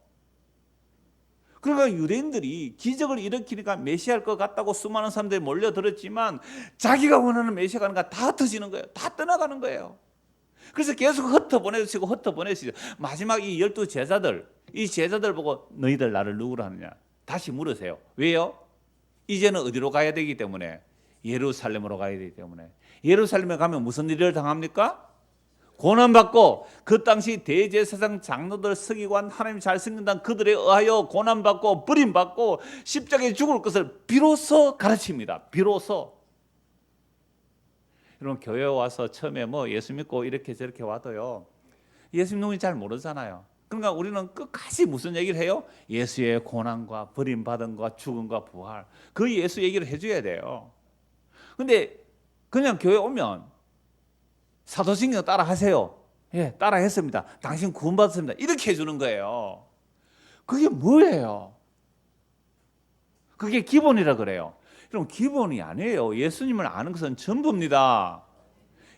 S1: 그러니까 유대인들이 기적을 일으키니까 메시아일 것 같다고 수많은 사람들이 몰려들었지만 자기가 원하는 메시아가 아니라 다 흩어지는 거예요. 다 떠나가는 거예요. 그래서 계속 흩어보내시고 마지막 이 12 제자들, 이 제자들 보고 너희들 나를 누구로 하느냐 다시 물으세요. 왜요? 이제는 어디로 가야 되기 때문에, 예루살렘으로 가야 되기 때문에. 예루살렘에 가면 무슨 일을 당합니까? 고난받고, 그 당시 대제사장 장로들 서기관 하나님 잘 섬긴다는 그들에 의하여 고난받고 버림받고 십자가에 죽을 것을 비로소 가르칩니다. 비로소. 여러분, 교회 와서 처음에 뭐 예수 믿고 이렇게 저렇게 와도요, 예수님 누군지 잘 모르잖아요. 그러니까 우리는 끝까지 무슨 얘기를 해요? 예수의 고난과 버림받음과 죽음과 부활, 그 예수 얘기를 해줘야 돼요. 근데 그냥 교회 오면 사도신경 따라 하세요. 예, 따라 했습니다. 당신 구원받았습니다. 이렇게 해주는 거예요. 그게 뭐예요? 그게 기본이라 그래요. 여러분, 기본이 아니에요. 예수님을 아는 것은 전부입니다.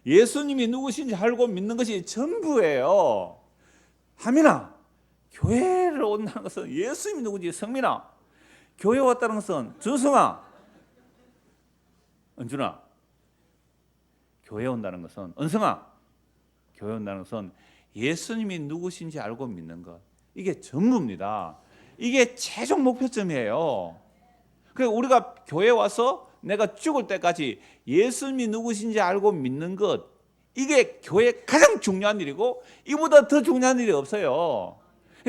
S1: 예수님이 누구신지 알고 믿는 것이 전부예요. 하민아, 교회를 온다는 것은 예수님이 누구지? 성민아, 교회 왔다는 것은 준성아, 은준아, 교회 온다는 것은 은성아, 교회 온다는 것은 예수님이 누구신지 알고 믿는 것, 이게 전부입니다. 이게 최종 목표점이에요. 그래서 우리가 교회 와서 내가 죽을 때까지 예수님이 누구신지 알고 믿는 것, 이게 교회의 가장 중요한 일이고 이보다 더 중요한 일이 없어요.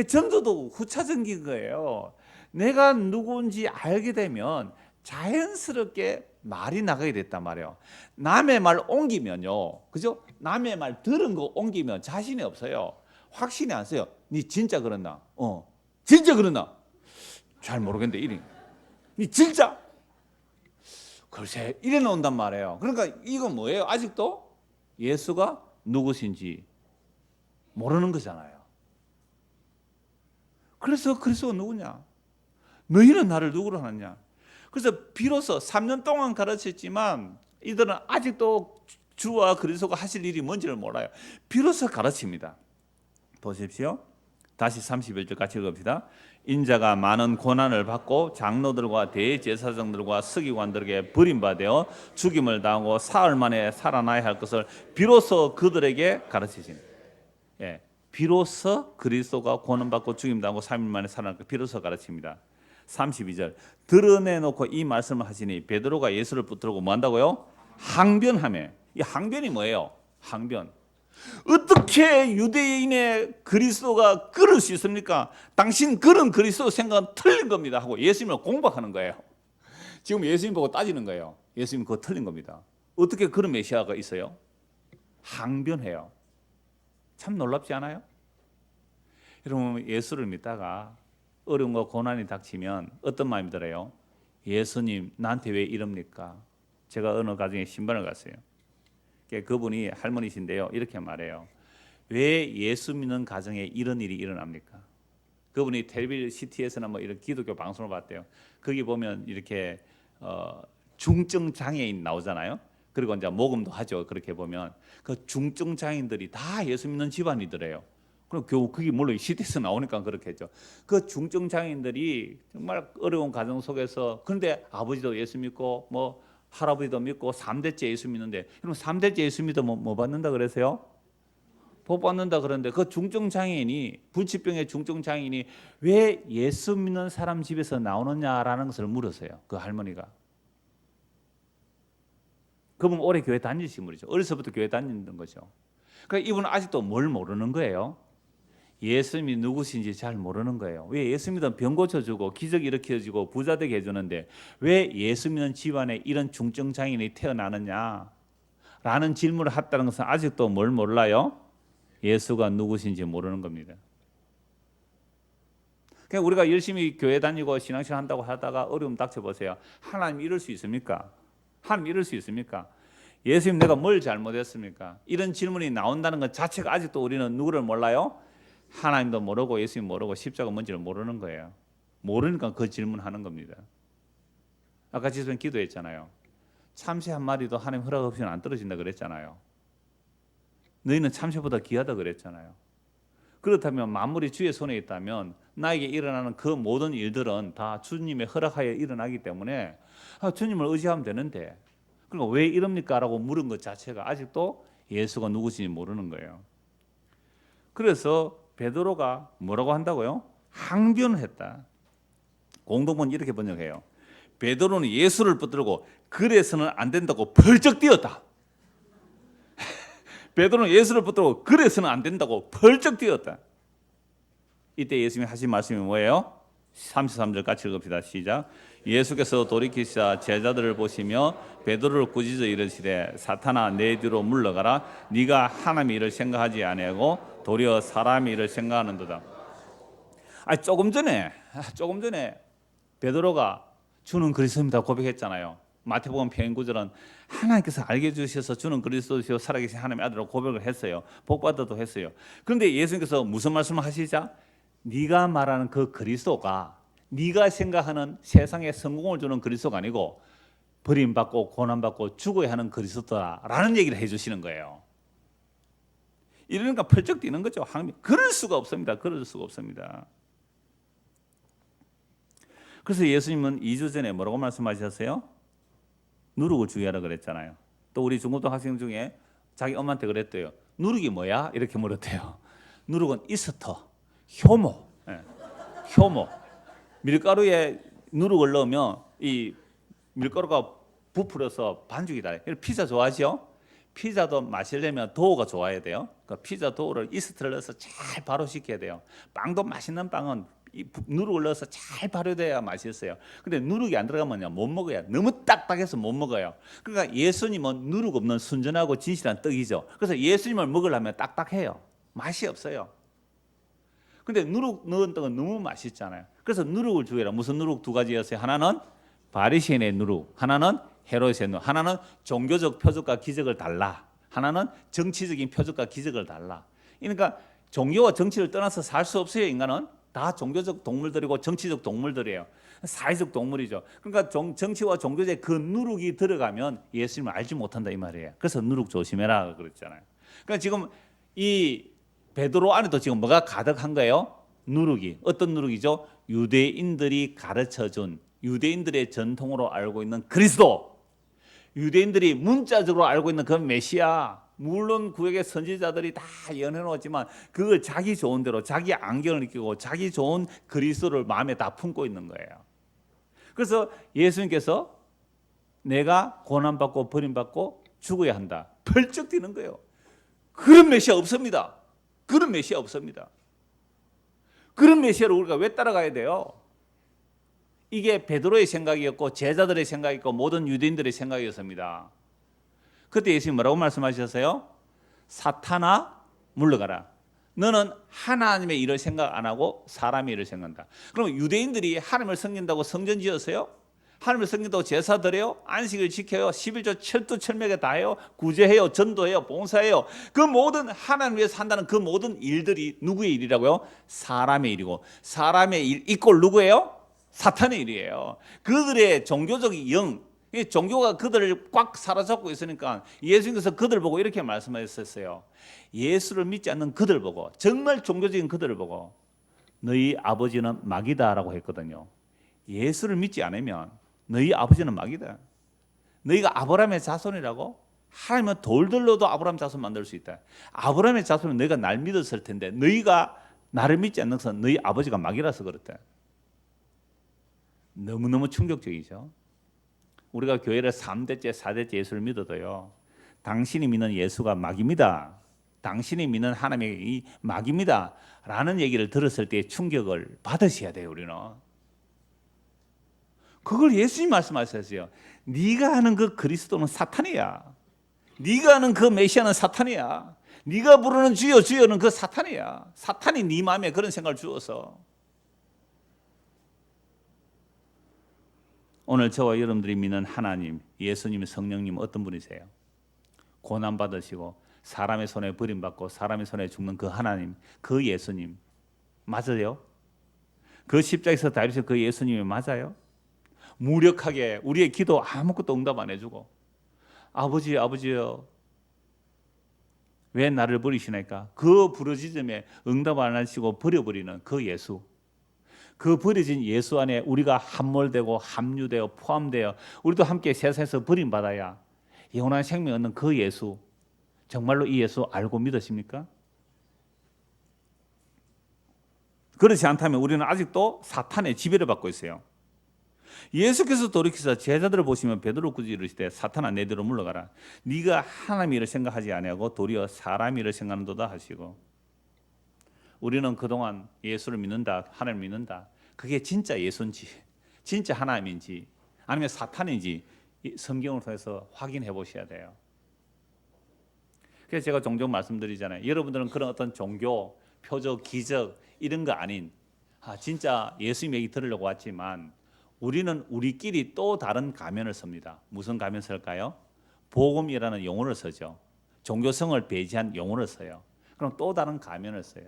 S1: 전도도 후차적인 거예요. 내가 누구인지 알게 되면 자연스럽게 말이 나가게 됐단 말이에요. 남의 말 옮기면요, 그죠? 남의 말 들은 거 옮기면 자신이 없어요. 확신이 안 써요. 니 진짜 그랬나? 진짜 그랬나? 잘 모르겠는데 이리. 니 진짜? 글쎄, 이래 나온단 말이에요. 그러니까 이건 뭐예요? 아직도 예수가 누구신지 모르는 거잖아요. 그래서 그리스도가 누구냐? 너희는 나를 누구로 하느냐? 그래서 비로소 3년 동안 가르쳤지만 이들은 아직도 주와 그리스도가 하실 일이 뭔지를 몰라요. 비로소 가르칩니다. 보십시오. 다시 31절 같이 읽읍시다. 인자가 많은 고난을 받고 장로들과 대제사장들과 서기관들에게 버림받아 죽임을 당하고 사흘 만에 살아나야 할 것을 비로소 그들에게 가르치시니. 예, 비로소 그리스도가 고난받고 죽임당하고 3일 만에 살아날 것 비로소 가르칩니다. 32절 드러내놓고 이 말씀을 하시니 베드로가 예수를 붙들고 뭐 한다고요? 항변하며. 이 항변이 뭐예요? 항변. 어떻게 유대인의 그리스도가 그럴 수 있습니까? 당신 그런 그리스도 생각은 틀린 겁니다 하고 예수님을 공박하는 거예요. 지금 예수님 보고 따지는 거예요. 예수님 그거 틀린 겁니다. 어떻게 그런 메시아가 있어요? 항변해요. 참 놀랍지 않아요? 여러분 예수를 믿다가 어려움과 고난이 닥치면 어떤 마음이 들어요? 예수님 나한테 왜 이럽니까? 제가 어느 가정에 신방을 갔어요. 그분이 할머니신데요. 이렇게 말해요. 왜 예수 믿는 가정에 이런 일이 일어납니까? 그분이 텔레비전 시티에서나 뭐 이런 기독교 방송을 봤대요. 거기 보면 이렇게 중증 장애인 나오잖아요. 그리고 이제 모금도 하죠. 그렇게 보면 그 중증 장애인들이 다 예수 믿는 집안이더래요. 그럼 겨우 그게 물론 시티에서 나오니까 그렇겠죠. 그 중증 장애인들이 정말 어려운 가정 속에서 그런데 아버지도 예수 믿고 뭐 할아버지도 믿고 3대째 예수 믿는데 그럼 3대째 예수 믿어 뭐 받는다 그래서요? 복 받는다 그러는데 그 중증 장애인이 불치병의 중증 장애인이 왜 예수 믿는 사람 집에서 나오느냐라는 것을 물었어요. 그 할머니가. 그분 오래 교회 다니신 분이죠. 어려서부터 교회 다니는 거죠. 그러니까 이분은 아직도 뭘 모르는 거예요? 예수님이 누구신지 잘 모르는 거예요. 왜 예수 믿으면 병 고쳐주고 기적 일으켜주고 부자 되게 해주는데 왜 예수 믿는 집안에 이런 중증 장애인이 태어나느냐 라는 질문을 했다는 것은 아직도 뭘 몰라요? 예수가 누구신지 모르는 겁니다. 그냥 우리가 열심히 교회 다니고 신앙생활 한다고 하다가 어려움 닥쳐보세요. 하나님 이럴 수 있습니까? 하나님 이럴 수 있습니까? 예수님 내가 뭘 잘못했습니까? 이런 질문이 나온다는 것 자체가 아직도 우리는 누구를 몰라요? 하나님도 모르고 예수님 모르고 십자가 뭔지를 모르는 거예요. 모르니까 그 질문하는 겁니다. 아까 지금 기도했잖아요. 참새 한 마리도 하나님 허락 없이는 안 떨어진다 그랬잖아요. 너희는 참새보다 귀하다 그랬잖아요. 그렇다면 만물이 주의 손에 있다면 나에게 일어나는 그 모든 일들은 다 주님의 허락하에 일어나기 때문에 주님을 의지하면 되는데 그러니까 왜 이럽니까? 라고 물은 것 자체가 아직도 예수가 누구신지 모르는 거예요. 그래서 베드로가 뭐라고 한다고요? 항변을 했다. 공동본 이렇게 번역해요. 베드로는 예수를 붙들고 그래서는 안 된다고 벌쩍 뛰었다. 베드로는 예수를 붙들고 그래서는 안 된다고 벌쩍 뛰었다. 이때 예수님이 하신 말씀이 뭐예요? 33절 같이 읽읍시다. 시작. 예수께서 돌이키시사 제자들을 보시며 베드로를 꾸짖어 이르시되 사탄아 내 뒤로 물러가라. 네가 하나님의 일을 생각하지 아니하고 도리어 사람의 일을 생각하는도다. 조금 전에 베드로가 주는 그리스도입니다 고백했잖아요. 마태복음 편인 9절은 하나님께서 알게 해주셔서 주는 그리스도시요 살아계신 하나님의 아들로 고백을 했어요. 복받아도 했어요. 그런데 예수님께서 무슨 말씀을 하시자? 네가 말하는 그 그리스도가 네가 생각하는 세상에 성공을 주는 그리스도가 아니고 버림받고 고난받고 죽어야 하는 그리스도다라는 얘기를 해주시는 거예요. 이러니까 펄쩍 뛰는 거죠. 그럴 수가 없습니다. 그럴 수가 없습니다. 그래서 예수님은 2주 전에 뭐라고 말씀하셨어요? 누룩을 주의하라 그랬잖아요. 또 우리 중고등학생 중에 자기 엄마한테 그랬대요. 누룩이 뭐야? 이렇게 물었대요. 누룩은 이스터, 효모. 효모. 밀가루에 누룩을 넣으면 이 밀가루가 부풀어서 반죽이 다. 피자 좋아하죠? 피자도 마시려면 도우가 좋아야 돼요. 그 피자 도우를 이스트를 넣어서 잘 발효시켜야 돼요. 빵도 맛있는 빵은 이 누룩을 넣어서 잘 발효돼야 맛있어요. 근데 누룩이 안 들어가면 못 먹어요. 너무 딱딱해서 못 먹어요. 그러니까 예수님은 누룩 없는 순전하고 진실한 떡이죠. 그래서 예수님을 먹으려면 딱딱해요. 맛이 없어요. 근데 누룩 넣은 떡은 너무 맛있잖아요. 그래서 누룩을 주의라. 무슨 누룩 두 가지였어요? 하나는 바리새인의 누룩, 하나는 헤롯의 누룩, 하나는 종교적 표적과 기적을 달라. 하나는 정치적인 표적과 기적을 달라. 그러니까 종교와 정치를 떠나서 살 수 없어요. 인간은 다 종교적 동물들이고 정치적 동물들이에요. 사회적 동물이죠. 그러니까 정치와 종교제 그 누룩이 들어가면 예수님을 알지 못한다 이 말이에요. 그래서 누룩 조심해라 그랬잖아요. 그러니까 지금 이 베드로 안에도 지금 뭐가 가득한 거예요? 누룩이 어떤 누룩이죠? 유대인들이 가르쳐준 유대인들의 전통으로 알고 있는 그리스도, 유대인들이 문자적으로 알고 있는 그 메시아, 물론 구약의 선지자들이 다 연해놓았지만 그걸 자기 좋은 대로 자기 안경을 끼고 자기 좋은 그리스도를 마음에 다 품고 있는 거예요. 그래서 예수님께서 내가 고난받고 버림받고 죽어야 한다, 펄쩍 뛰는 거예요. 그런 메시아 없습니다. 그런 메시아 없습니다. 그런 메시아를 우리가 왜 따라가야 돼요? 이게 베드로의 생각이었고 제자들의 생각이었고 모든 유대인들의 생각이었습니다. 그때 예수님 뭐라고 말씀하셨어요? 사탄아 물러가라. 너는 하나님의 일을 생각 안 하고 사람의 일을 생각한다. 그럼 유대인들이 하나님을 섬긴다고 성전 지었어요? 하나님을 섬긴다고 제사 드려요? 안식을 지켜요? 11조 철두철미하게 다 해요? 구제해요? 전도해요? 봉사해요? 그 모든 하나님 위해서 한다는 그 모든 일들이 누구의 일이라고요? 사람의 일이고, 사람의 일 이꼴 누구예요? 사탄의 일이에요. 그들의 종교적 영, 이 종교가 그들을 꽉 사로잡고 있으니까 예수님께서 그들 보고 이렇게 말씀하셨어요. 예수를 믿지 않는 그들 보고, 정말 종교적인 그들을 보고 너희 아버지는 마귀다라고 했거든요. 예수를 믿지 않으면 너희 아버지는 마귀다. 너희가 아브라함의 자손이라고? 하나님은 돌들로도 아브라함 자손 만들 수 있다. 아브라함의 자손은 너희가 날 믿었을 텐데 너희가 나를 믿지 않는 너희 아버지가 마귀라서 그렇다. 너무너무 충격적이죠. 우리가 교회를 3대째 4대째 예수를 믿어도요, 당신이 믿는 예수가 마귀입니다, 당신이 믿는 하나님이 마귀입니다 라는 얘기를 들었을 때 충격을 받으셔야 돼요. 우리는 그걸 예수님 말씀하셨어요. 네가 하는 그 그리스도는 사탄이야. 네가 하는 그 메시아는 사탄이야. 네가 부르는 주여 주여는 그 사탄이야. 사탄이 네 마음에 그런 생각을 주어서. 오늘 저와 여러분들이 믿는 하나님, 예수님, 성령님 어떤 분이세요? 고난받으시고 사람의 손에 버림받고 사람의 손에 죽는 그 하나님, 그 예수님 맞아요? 그 십자가에서 다리신 그 예수님이 맞아요? 무력하게 우리의 기도 아무것도 응답 안 해주고 아버지 아버지요 왜 나를 버리시나이까? 그 부르짖음에 응답 안 하시고 버려버리는 그 예수, 그 버려진 예수 안에 우리가 함몰되고 합류되어 포함되어 우리도 함께 세상에서 버림받아야 영원한 생명 얻는 그 예수, 정말로 이 예수 알고 믿으십니까? 그렇지 않다면 우리는 아직도 사탄의 지배를 받고 있어요. 예수께서 돌이켜서 제자들을 보시면 베드로 굳이 이르시되 사탄아 내대로 물러가라. 네가 하나님 일을 생각하지 아니하고 도리어 사람 일을 생각하는도다 하시고, 우리는 그동안 예수를 믿는다, 하나님을 믿는다, 그게 진짜 예수인지 진짜 하나님인지 아니면 사탄인지 성경을 통해서 확인해 보셔야 돼요. 그래서 제가 종종 말씀드리잖아요. 여러분들은 그런 어떤 종교, 표적, 기적 이런 거 아닌 진짜 예수님 얘기 들으려고 왔지만 우리는 우리끼리 또 다른 가면을 씁니다. 무슨 가면 쓸까요? 복음이라는 용어를 쓰죠. 종교성을 배제한 용어를 써요. 그럼 또 다른 가면을 써요.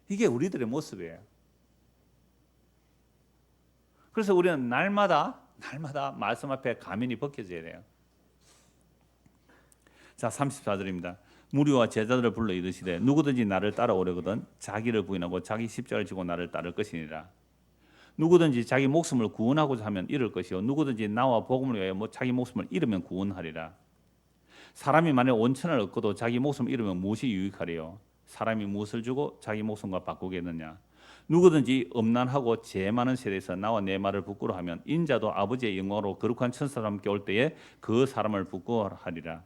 S1: 이게 우리들의 모습이에요. 그래서 우리는 날마다 말씀 앞에 가면이 벗겨져야 돼요. 자, 34절입니다. 무리와 제자들을 불러 이르시되 누구든지 나를 따라오려거든 자기를 부인하고 자기 십자가를 지고 나를 따를 것이니라. 누구든지 자기 목숨을 구원하고자 하면 잃을 것이요 누구든지 나와 복음을 위하여 자기 목숨을 잃으면 구원하리라. 사람이 만일 온천을 얻고도 자기 목숨을 잃으면 무엇이 유익하리요? 사람이 무엇을 주고 자기 목숨과 바꾸겠느냐? 누구든지 음란하고 죄 많은 세대에서 나와 내 말을 부끄러워하면 인자도 아버지의 영광으로 거룩한 천사와 함께 올 때에 그 사람을 부끄러워하리라.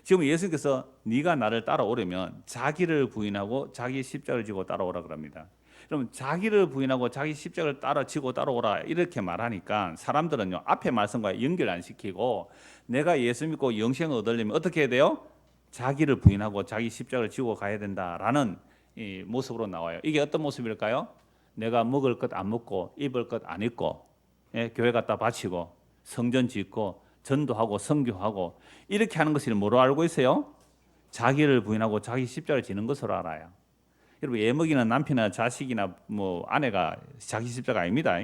S1: 지금 예수님께서 네가 나를 따라오려면 자기를 부인하고 자기 십자가를 지고 따라오라 그럽니다. 그럼 자기를 부인하고 자기 십자가를 지고 따라오라 이렇게 말하니까 사람들은요 앞에 말씀과 연결 안 시키고 내가 예수 믿고 영생을 얻으려면 어떻게 해야 돼요? 자기를 부인하고 자기 십자가를 지고 가야 된다라는 이 모습으로 나와요. 이게 어떤 모습일까요? 내가 먹을 것 안 먹고 입을 것 안 입고 교회 갖다 바치고 성전 짓고 전도하고 선교하고 이렇게 하는 것을 뭐로 알고 있어요? 자기를 부인하고 자기 십자가를 지는 것으로 알아요. 여러분 애 먹이는 남편이나 자식이나 뭐 아내가 자기 십자가 아닙니다.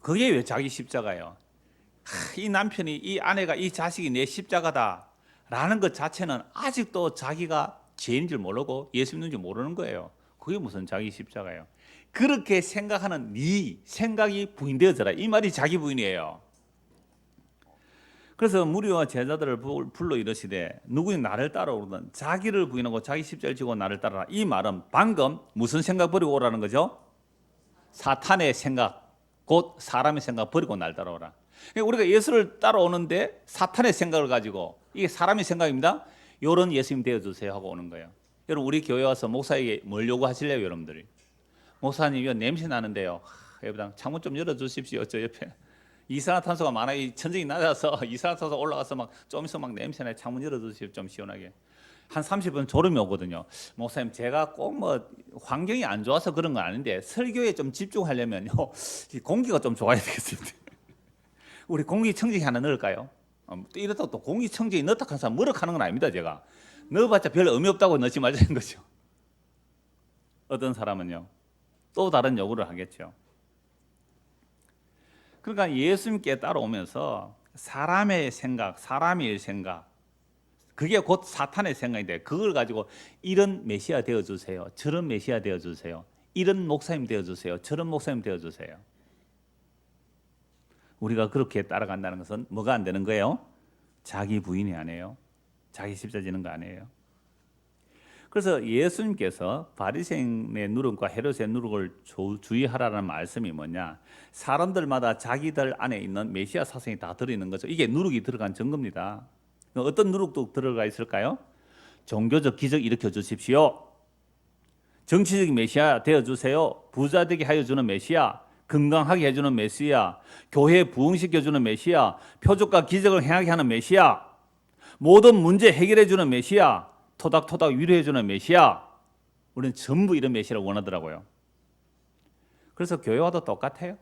S1: 그게 왜 자기 십자가예요? 이 남편이 이 아내가 이 자식이 내 십자가다라는 것 자체는 아직도 자기가 죄인 줄 모르고 예수 믿는 줄 모르는 거예요. 그게 무슨 자기 십자가예요. 그렇게 생각하는 네 생각이 부인되어져라. 이 말이 자기 부인이에요. 그래서 무리와 제자들을 불러 이르시되 누구니 나를 따라오거든 자기를 부인하고 자기 십자가를 지고 나를 따라라. 이 말은 방금 무슨 생각 버리고 오라는 거죠? 사탄의 생각, 곧 사람의 생각 버리고 날 따라오라. 우리가 예수를 따라오는데 사탄의 생각을 가지고 이게 사람의 생각입니다. 요런 예수님 되어주세요 하고 오는 거예요. 여러분 우리 교회 와서 목사에게 뭘 요구하실래요? 여러분들이 목사님 냄새 나는데요. 여러분 창문 좀 열어주십시오. 저 옆에 이산화탄소가 많아. 이 천정이 낮아서 이산화탄소 올라가서 막 좀 있어 막 냄새나. 창문 열어주십시오. 좀 시원하게. 한 30분 졸음이 오거든요. 목사님 제가 꼭 뭐 환경이 안 좋아서 그런 건 아닌데 설교에 좀 집중하려면요 공기가 좀 좋아야 되겠습니다. 우리 공기청정기 하나 넣을까요? 이렇다고 또 공기청정기 넣다 한 사람 머럭하는 건 아닙니다. 제가 넣어봤자 별 의미 없다고 넣지 말자는 거죠. 어떤 사람은요 또 다른 요구를 하겠죠. 그러니까 예수님께 따라오면서 사람의 생각, 사람의 생각, 그게 곧 사탄의 생각인데 그걸 가지고 이런 메시아 되어주세요. 저런 메시아 되어주세요. 이런 목사님 되어주세요. 저런 목사님 되어주세요. 우리가 그렇게 따라간다는 것은 뭐가 안 되는 거예요? 자기 부인이 아니에요. 자기 십자가 지는 거 아니에요. 그래서 예수님께서 바리새인의 누룩과 헤롯의 누룩을 주의하라는 말씀이 뭐냐? 사람들마다 자기들 안에 있는 메시아 사상이 다 들어있는 거죠. 이게 누룩이 들어간 증거입니다. 어떤 누룩도 들어가 있을까요? 종교적 기적 일으켜 주십시오. 정치적인 메시아 되어주세요. 부자 되게 하여 주는 메시아, 건강하게 해주는 메시아, 교회 부흥시켜 주는 메시아, 표적과 기적을 행하게 하는 메시아, 모든 문제 해결해 주는 메시아, 토닥토닥 위로해 주는 메시아. 우리는 전부 이런 메시아를 원하더라고요. 그래서 교회와도 똑같아요.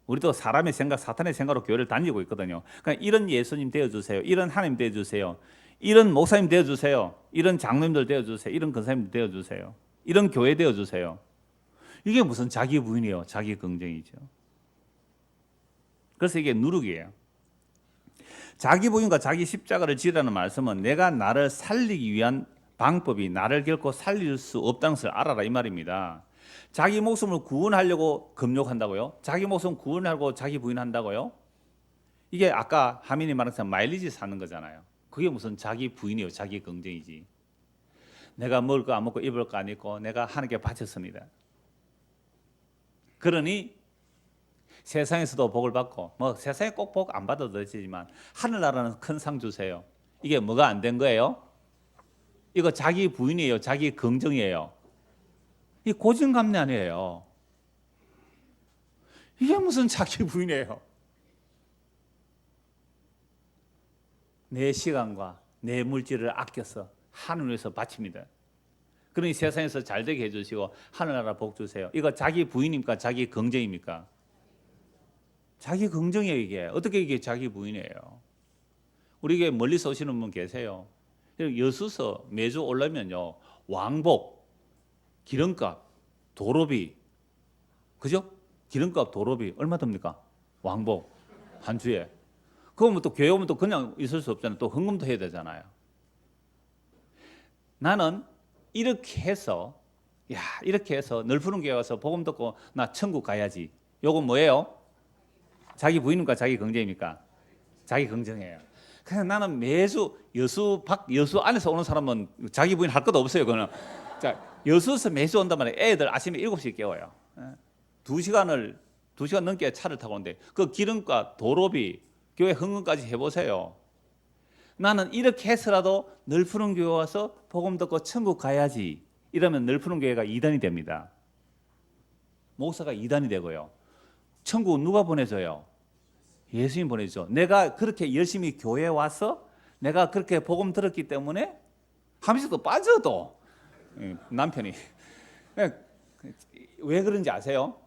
S1: 우리도 사람의 생각, 사탄의 생각으로 교회를 다니고 있거든요. 그러니까 이런 예수님 되어주세요. 이런 하나님 되어주세요. 이런 목사님 되어주세요. 이런 장로님들 되어주세요. 이런 권사님들 되어주세요. 이런 교회 되어주세요. 이게 무슨 자기 부인이에요. 자기 긍정이죠. 그래서 이게 누룩이에요. 자기 부인과 자기 십자가를 지라는 말씀은 내가 나를 살리기 위한 방법이 나를 결코 살릴 수 없다는 것을 알아라 이 말입니다. 자기 목숨을 구원하려고 금욕한다고요? 자기 목숨 구원하려고 자기 부인한다고요? 이게 아까 하민이 말한 것처럼 마일리지 사는 거잖아요. 그게 무슨 자기 부인이에요. 자기 긍정이지. 내가 먹을 거 안 먹고 입을 거 안 입고 내가 하나님께 바쳤습니다. 그러니 세상에서도 복을 받고 뭐 세상에 꼭 복 안 받아도 되지만 하늘나라는 큰 상 주세요. 이게 뭐가 안 된 거예요? 이거 자기 부인이에요. 자기 긍정이에요. 이 고정감래 아니에요. 이게 무슨 자기 부인이에요. 내 시간과 내 물질을 아껴서 하늘 위해서 바칩니다. 그러니 세상에서 잘 되게 해주시고 하늘나라 복 주세요. 이거 자기 부인입니까? 자기 긍정입니까? 자기 긍정이에요. 이게 어떻게 이게 자기 부인이에요? 우리에게 멀리서 오시는 분 계세요. 여수서 매주 올라면요 왕복, 기름값, 도로비, 그죠? 기름값, 도로비 얼마 듭니까? 왕복 한 주에. 그러면 또 교회 오면 또 그냥 있을 수 없잖아요. 또 헌금도 해야 되잖아요. 나는 이렇게 해서 이렇게 해서 널푸른 교회 와서 복음 듣고 나 천국 가야지. 요건 뭐예요? 자기 부인입니까? 자기 긍정입니까? 자기 긍정이에요. 그냥 나는 매주 여수 안에서 오는 사람은 자기 부인 할 것도 없어요. 그거는. 자, 여수에서 매주 온단 말이에요. 애들 아침에 7시에 깨워요. 2시간 넘게 차를 타고 오는데 그 기름값, 도로비, 교회 헌금까지 해보세요. 나는 이렇게 해서라도 널푸른 교회 와서 복음 듣고 천국 가야지. 이러면 널푸른 교회가 2단이 됩니다. 목사가 2단이 되고요. 천국 누가 보내줘요? 예수님 보내줘. 내가 그렇게 열심히 교회에 와서 내가 그렇게 복음 들었기 때문에 하면서 또 빠져도 남편이 왜 그런지 아세요?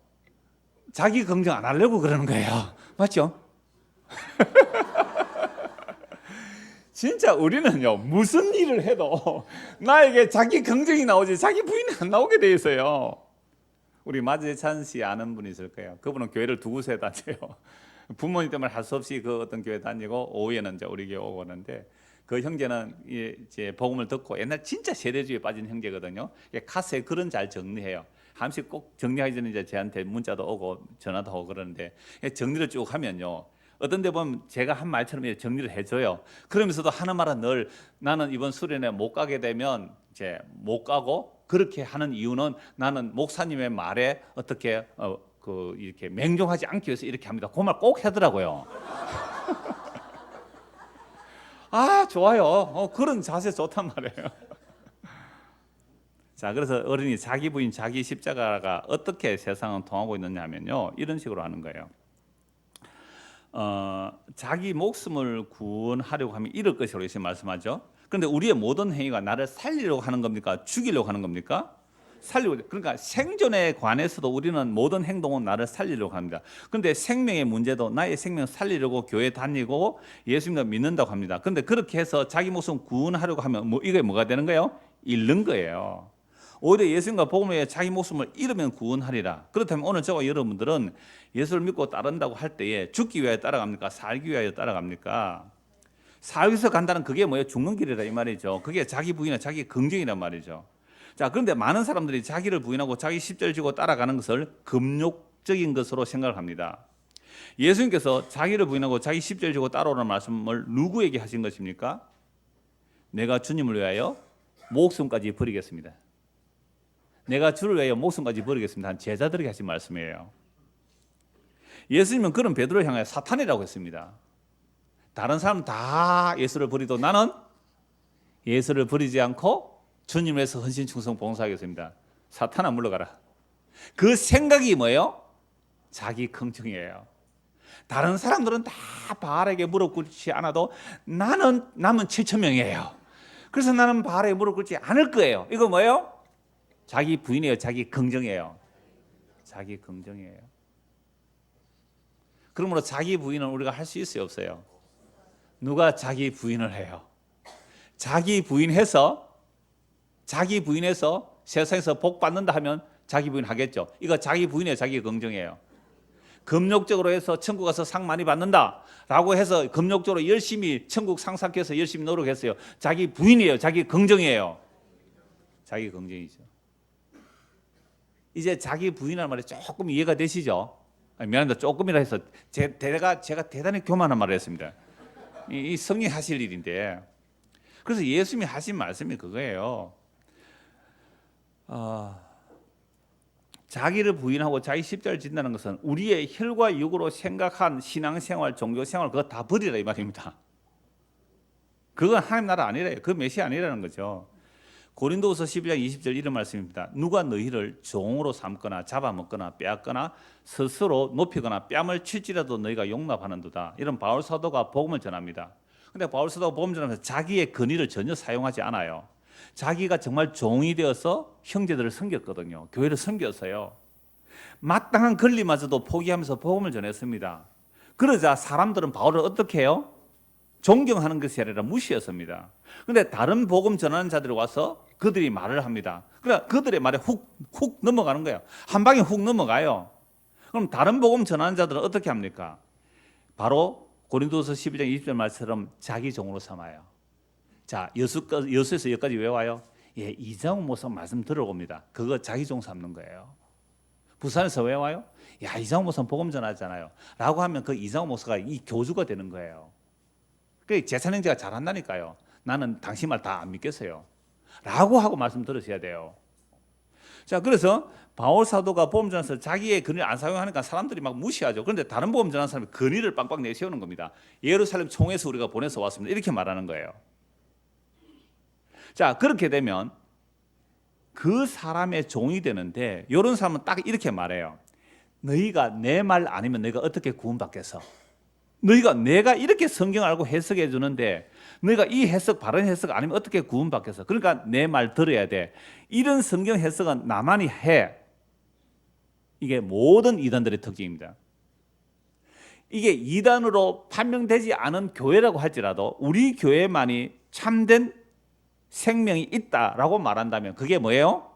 S1: 자기 긍정 안 하려고 그러는 거예요. 맞죠? 진짜 우리는요 무슨 일을 해도 나에게 자기 긍정이 나오지 자기 부인이 안 나오게 돼 있어요. 우리 마재찬 씨 아는 분이 있을 거예요. 그분은 교회를 두 곳에 다녀요. 부모님 때문에 할 수 없이 그 어떤 교회 다니고 오후에는 이제 우리 교회 오고 오는데 그 형제는 이제 복음을 듣고 옛날 진짜 세대주의에 빠진 형제거든요. 카스에 글은 잘 정리해요. 한 번씩 꼭 정리하기 전에 이제 저한테 문자도 오고 전화도 오고 그러는데 정리를 쭉 하면요. 어떤 데 보면 제가 한 말처럼 정리를 해줘요. 그러면서도 하는 말은 늘 나는 이번 수련회 못 가게 되면 이제 못 가고 그렇게 하는 이유는 나는 목사님의 말에 어떻게 이렇게 맹종하지 않기 위해서 이렇게 합니다. 그 말 꼭 하더라고요. 아, 좋아요. 그런 자세 좋단 말이에요. 자, 그래서 어른이 자기 부인, 자기 십자가가 어떻게 세상을 통하고 있느냐 하면요. 이런 식으로 하는 거예요. 자기 목숨을 구원하려고 하면 잃을 것이라고 예수님 말씀하죠. 그런데 우리의 모든 행위가 나를 살리려고 하는 겁니까? 죽이려고 하는 겁니까? 살리고. 그러니까 생존에 관해서도 우리는 모든 행동은 나를 살리려고 합니다. 그런데 생명의 문제도 나의 생명을 살리려고 교회 다니고 예수님을 믿는다고 합니다. 그런데 그렇게 해서 자기 목숨 구원하려고 하면 이게 뭐가 되는 거예요? 잃는 거예요. 오히려 예수님과 복음을 위해 자기 목숨을 잃으면 구원하리라. 그렇다면 오늘 저와 여러분들은 예수를 믿고 따른다고 할 때에 죽기 위하여 따라갑니까? 살기 위하여 따라갑니까? 살기 위해서 간다는 그게 뭐예요? 죽는 길이라 이 말이죠. 그게 자기 부인이나 자기 긍정이란 말이죠. 자, 그런데 많은 사람들이 자기를 부인하고 자기 십자를 지고 따라가는 것을 금욕적인 것으로 생각을 합니다. 예수님께서 자기를 부인하고 자기 십자를 지고 따라오라는 말씀을 누구에게 하신 것입니까? 내가 주님을 위하여 목숨까지 버리겠습니다. 내가 주를 위하여 목숨까지 버리겠습니다. 한 제자들에게 하신 말씀이에요. 예수님은 그런 베드로를 향하여 사탄이라고 했습니다. 다른 사람 다 예수를 버리도 나는 예수를 버리지 않고 주님을 위해서 헌신 충성 봉사하겠습니다. 사탄아 물러가라. 그 생각이 뭐예요? 자기 긍정이에요. 다른 사람들은 다 바알에게 무릎 꿇지 않아도 나는 남은 7천 명이에요. 그래서 나는 바알에게 무릎 꿇지 않을 거예요. 이거 뭐예요? 자기 부인이에요. 자기 긍정이에요. 자기 긍정이에요. 그러므로 자기 부인은 우리가 할 수 있어요, 없어요? 누가 자기 부인을 해요? 자기 부인해서 세상에서 복 받는다 하면 자기 부인 하겠죠. 이거 자기 부인이에요. 자기 긍정이에요. 금욕적으로 해서 천국 가서 상 많이 받는다라고 해서 금욕적으로 열심히 천국 상 쌓기 위해서 열심히 노력했어요. 자기 부인이에요. 자기 긍정이에요. 자기 긍정이죠. 이제 자기 부인이라는 말이 조금 이해가 되시죠? 미안합니다. 조금이라 해서 제가 대단히 교만한 말을 했습니다. 이 성령 하실 일인데. 그래서 예수님이 하신 말씀이 그거예요. 자기를 부인하고 자기 십자를 진다는 것은 우리의 혈과 육으로 생각한 신앙생활, 종교생활 그거 다 버리라 이 말입니다. 그건 하나님 나라 아니래요. 그 메시아 아니라는 거죠. 고린도후서 12장 20절 이런 말씀입니다. 누가 너희를 종으로 삼거나 잡아먹거나 빼앗거나 스스로 높이거나 뺨을 칠지라도 너희가 용납하는도다. 이런 바울 사도가 복음을 전합니다. 그런데 바울 사도가 복음 전하면서 자기의 권위를 전혀 사용하지 않아요. 자기가 정말 종이 되어서 형제들을 섬겼거든요. 교회를 섬겼어요. 마땅한 권리마저도 포기하면서 복음을 전했습니다. 그러자 사람들은 바울을 어떻게 해요? 존경하는 것이 아니라 무시했습니다. 그런데 다른 복음 전하는 자들이 와서 그들이 말을 합니다. 그러나 그들의 말에 훅 넘어가는 거예요. 한 방에 훅 넘어가요. 그럼 다른 복음 전하는 자들은 어떻게 합니까? 바로 고린도서 12장 20절 말처럼 자기 종으로 삼아요. 자, 여수에서 여기까지 왜 와요? 예, 이장훈 목사 말씀 들어옵니다. 그거 자기 종 삼는 거예요. 부산에서 왜 와요? 야, 이장훈 목사 복음 전하잖아요. 라고 하면 그 이장훈 목사가 이 교주가 되는 거예요. 그 재산 형제가 잘한다니까요. 나는 당신 말 다 안 믿겠어요. 라고 하고 말씀 들으셔야 돼요. 자, 그래서 바울 사도가 복음 전하면서 자기의 권위를 안 사용하니까 사람들이 막 무시하죠. 그런데 다른 복음 전하는 사람이 권위를 빵빵 내세우는 겁니다. 예루살렘 총회에서 우리가 보내서 왔습니다. 이렇게 말하는 거예요. 자, 그렇게 되면 그 사람의 종이 되는데 이런 사람은 딱 이렇게 말해요. 너희가 내 말 아니면 너희가 어떻게 구원받겠어? 내가 이렇게 성경 알고 해석해 주는데 너희가 이 해석 바른 해석 아니면 어떻게 구원받겠어? 그러니까 내 말 들어야 돼. 이런 성경 해석은 나만이 해. 이게 모든 이단들의 특징입니다. 이게 이단으로 판명되지 않은 교회라고 할지라도 우리 교회만이 참된 생명이 있다라고 말한다면 그게 뭐예요?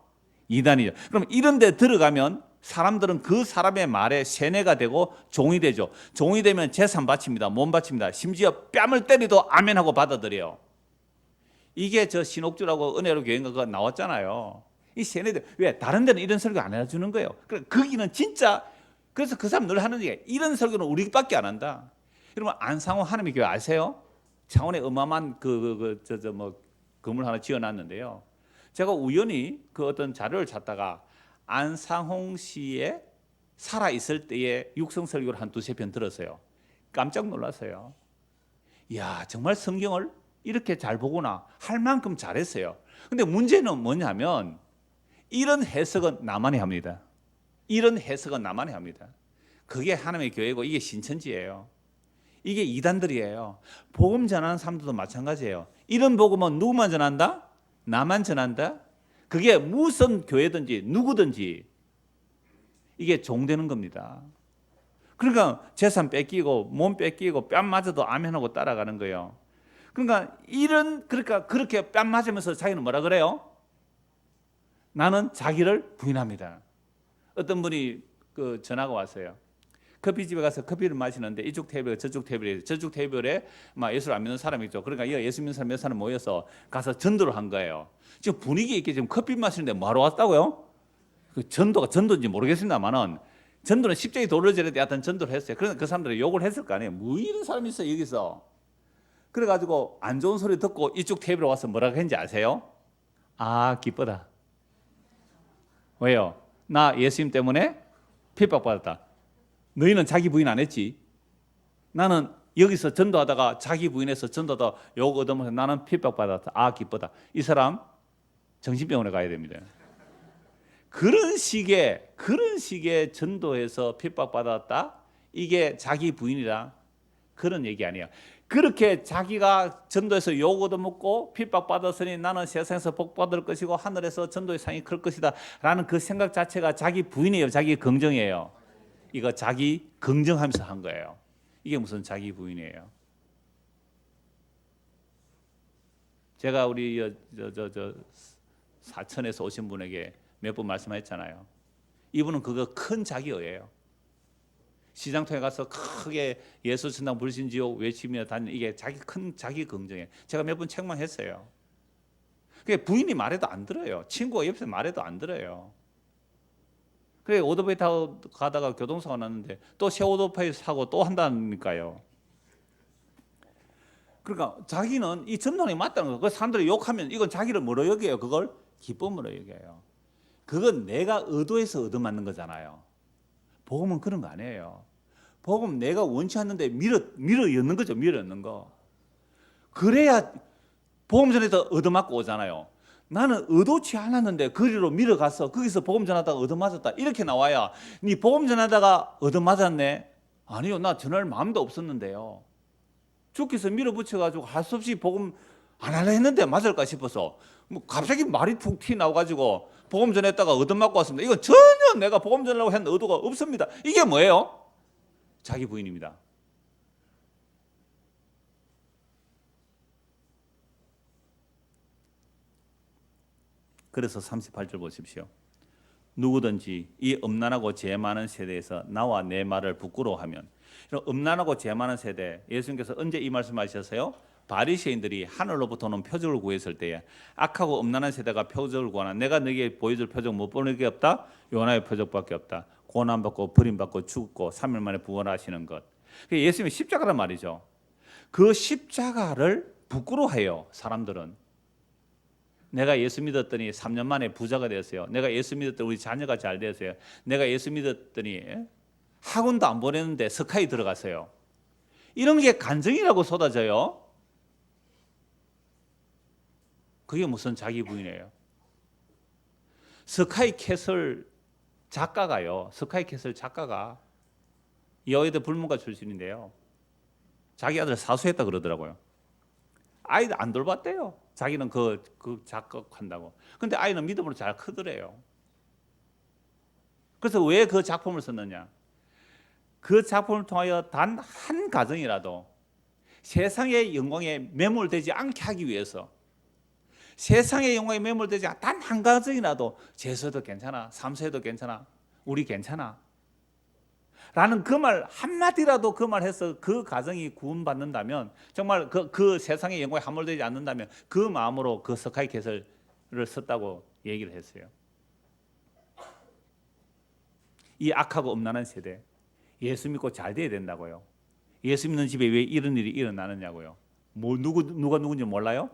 S1: 이단이죠. 그럼 이런 데 들어가면 사람들은 그 사람의 말에 세뇌가 되고 종이 되죠. 종이 되면 재산 바칩니다. 몸 바칩니다. 심지어 뺨을 때리도 아멘하고 받아들여요. 이게 저 신옥주라고 은혜로 교회가 나왔잖아요. 이 세뇌들 왜 다른 데는 이런 설교 안 해주는 거예요. 거기는 진짜 그래서 그 사람 늘 하는 얘기 이런 설교는 우리밖에 안 한다. 여러분 안상호 하나님의 교회 아세요? 창원에 어마어마한 뭐 건물 하나 지어놨는데요. 제가 우연히 그 어떤 자료를 찾다가 안상홍 씨의 살아 있을 때의 육성 설교를 한 두세 편 들었어요. 깜짝 놀랐어요. 이야 정말 성경을 이렇게 잘 보구나 할 만큼 잘했어요. 근데 문제는 뭐냐면 이런 해석은 나만이 합니다. 이런 해석은 나만이 합니다. 그게 하나님의 교회고 이게 신천지예요. 이게 이단들이에요. 복음 전하는 사람들도 마찬가지예요. 이런 복음은 누구만 전한다? 나만 전한다? 그게 무슨 교회든지 누구든지 이게 종되는 겁니다. 그러니까 재산 뺏기고 몸 뺏기고 뺨 맞아도 아멘하고 따라가는 거예요. 그러니까 그렇게 뺨 맞으면서 자기는 뭐라 그래요? 나는 자기를 부인합니다. 어떤 분이 그 전화가 왔어요. 커피집에 가서 커피를 마시는데 이쪽 테이블 저쪽 테이블에 저쪽 테이블에 막 예수를 안 믿는 사람이 있죠. 그러니까 예수 믿는 사람 몇 사람 모여서 가서 전도를 한 거예요. 지금 분위기 있게 지금 커피 마시는데 뭐하러 왔다고요? 그 전도가 전도인지 모르겠습니다만은 전도는 십자가에 돌을 지를 때 하여튼 전도를 했어요. 그러나 그 사람들은 욕을 했을 거 아니에요. 뭐 이런 사람이 있어요 여기서. 그래가지고 안 좋은 소리 듣고 이쪽 테이블에 와서 뭐라고 했는지 아세요? 아 기쁘다. 왜요? 나 예수님 때문에 핍박받았다. 너희는 자기 부인 안 했지? 나는 여기서 전도하다가 자기 부인해서 전도하다 욕 얻으면서 나는 핍박받았다. 아 기쁘다. 이 사람 정신병원에 가야 됩니다. 그런 식의 전도해서 핍박받았다. 이게 자기 부인이라 그런 얘기 아니에요. 그렇게 자기가 전도해서 욕 얻어먹고 핍박받았으니 나는 세상에서 복받을 것이고 하늘에서 전도의 상이 클 것이다 라는 그 생각 자체가 자기 부인이에요. 자기 긍정이에요. 이거 자기 긍정하면서 한 거예요. 이게 무슨 자기 부인이에요. 제가 우리 사천에서 오신 분에게 몇 번 말씀했잖아요. 이분은 그거 큰 자기예요. 시장통에 가서 크게 예수 천당 불신지옥 외치며 다니는 이게 큰 자기 긍정이에요. 제가 몇 번 책망했어요. 그게 부인이 말해도 안 들어요. 친구가 옆에서 말해도 안 들어요. 그래 오토바이 타고 가다가 교통사고 났는데 또 새 오토바이 사고 또 한다니까요. 그러니까 자기는 이 전도이 맞다는 거. 그 사람들이 욕하면 이건 자기를 뭐로 여겨요? 그걸 기쁨으로 여겨요. 그건 내가 의도해서 얻어맞는 거잖아요. 복음은 그런 거 아니에요. 복음 내가 원치 않는데 밀어 엮는 거죠. 밀어 엮는 거. 그래야 복음 전에서 얻어맞고 오잖아요. 나는 의도치 않았는데 거리로 밀어가서 거기서 복음 전하다가 얻어맞았다. 이렇게 나와야 네 복음 전하다가 얻어맞았네. 아니요. 나 전할 마음도 없었는데요. 주께서 밀어붙여가지고 할 수 없이 복음 안 하려 했는데 맞을까 싶어서 뭐 갑자기 말이 툭 튀나와가지고 복음 전했다가 얻어맞고 왔습니다. 이건 전혀 내가 복음 전하려고 했는 의도가 없습니다. 이게 뭐예요? 자기 부인입니다. 그래서 38절 보십시오. 누구든지 이 음란하고 죄 많은 세대에서 나와 내 말을 부끄러워하면, 음란하고 죄 많은 세대, 예수님께서 언제 이 말씀하셨어요? 바리새인들이 하늘로부터는 표적을 구했을 때에 악하고 음란한 세대가 표적을 구하나 내가 너에게 보여줄 표적 못 보는 게 없다. 요나의 표적밖에 없다. 고난받고 버림받고 죽고 3일 만에 부활하시는 것. 예수님이 십자가란 말이죠. 그 십자가를 부끄러워해요. 사람들은. 내가 예수 믿었더니 3년 만에 부자가 되었어요. 내가 예수 믿었더니 우리 자녀가 잘 되었어요. 내가 예수 믿었더니 학원도 안 보냈는데 스카이 들어갔어요. 이런 게 간증이라고 쏟아져요. 그게 무슨 자기 부인이에요. 스카이 캐슬 작가가요. 스카이 캐슬 작가가 여의대 불문과 출신인데요. 자기 아들 사수했다 그러더라고요. 아이들 안 돌봤대요. 자기는 그 작곡한다고. 근데 아이는 믿음으로 잘 크더래요. 그래서 왜 그 작품을 썼느냐? 그 작품을 통하여 단 한 가정이라도 세상의 영광에 매몰되지 않게 하기 위해서, 세상의 영광에 매몰되지 단 한 가정이라도 재수해도 괜찮아, 삼수해도 괜찮아, 우리 괜찮아. 라는 그 말 한마디라도 그 말해서 그 가정이 구원받는다면, 정말 그 세상의 영광에 함몰되지 않는다면 그 마음으로 그 스카이 캐슬을 썼다고 얘기를 했어요. 이 악하고 음란한 세대, 예수 믿고 잘 돼야 된다고요. 예수 믿는 집에 왜 이런 일이 일어나느냐고요. 뭐 누가 누군지 몰라요?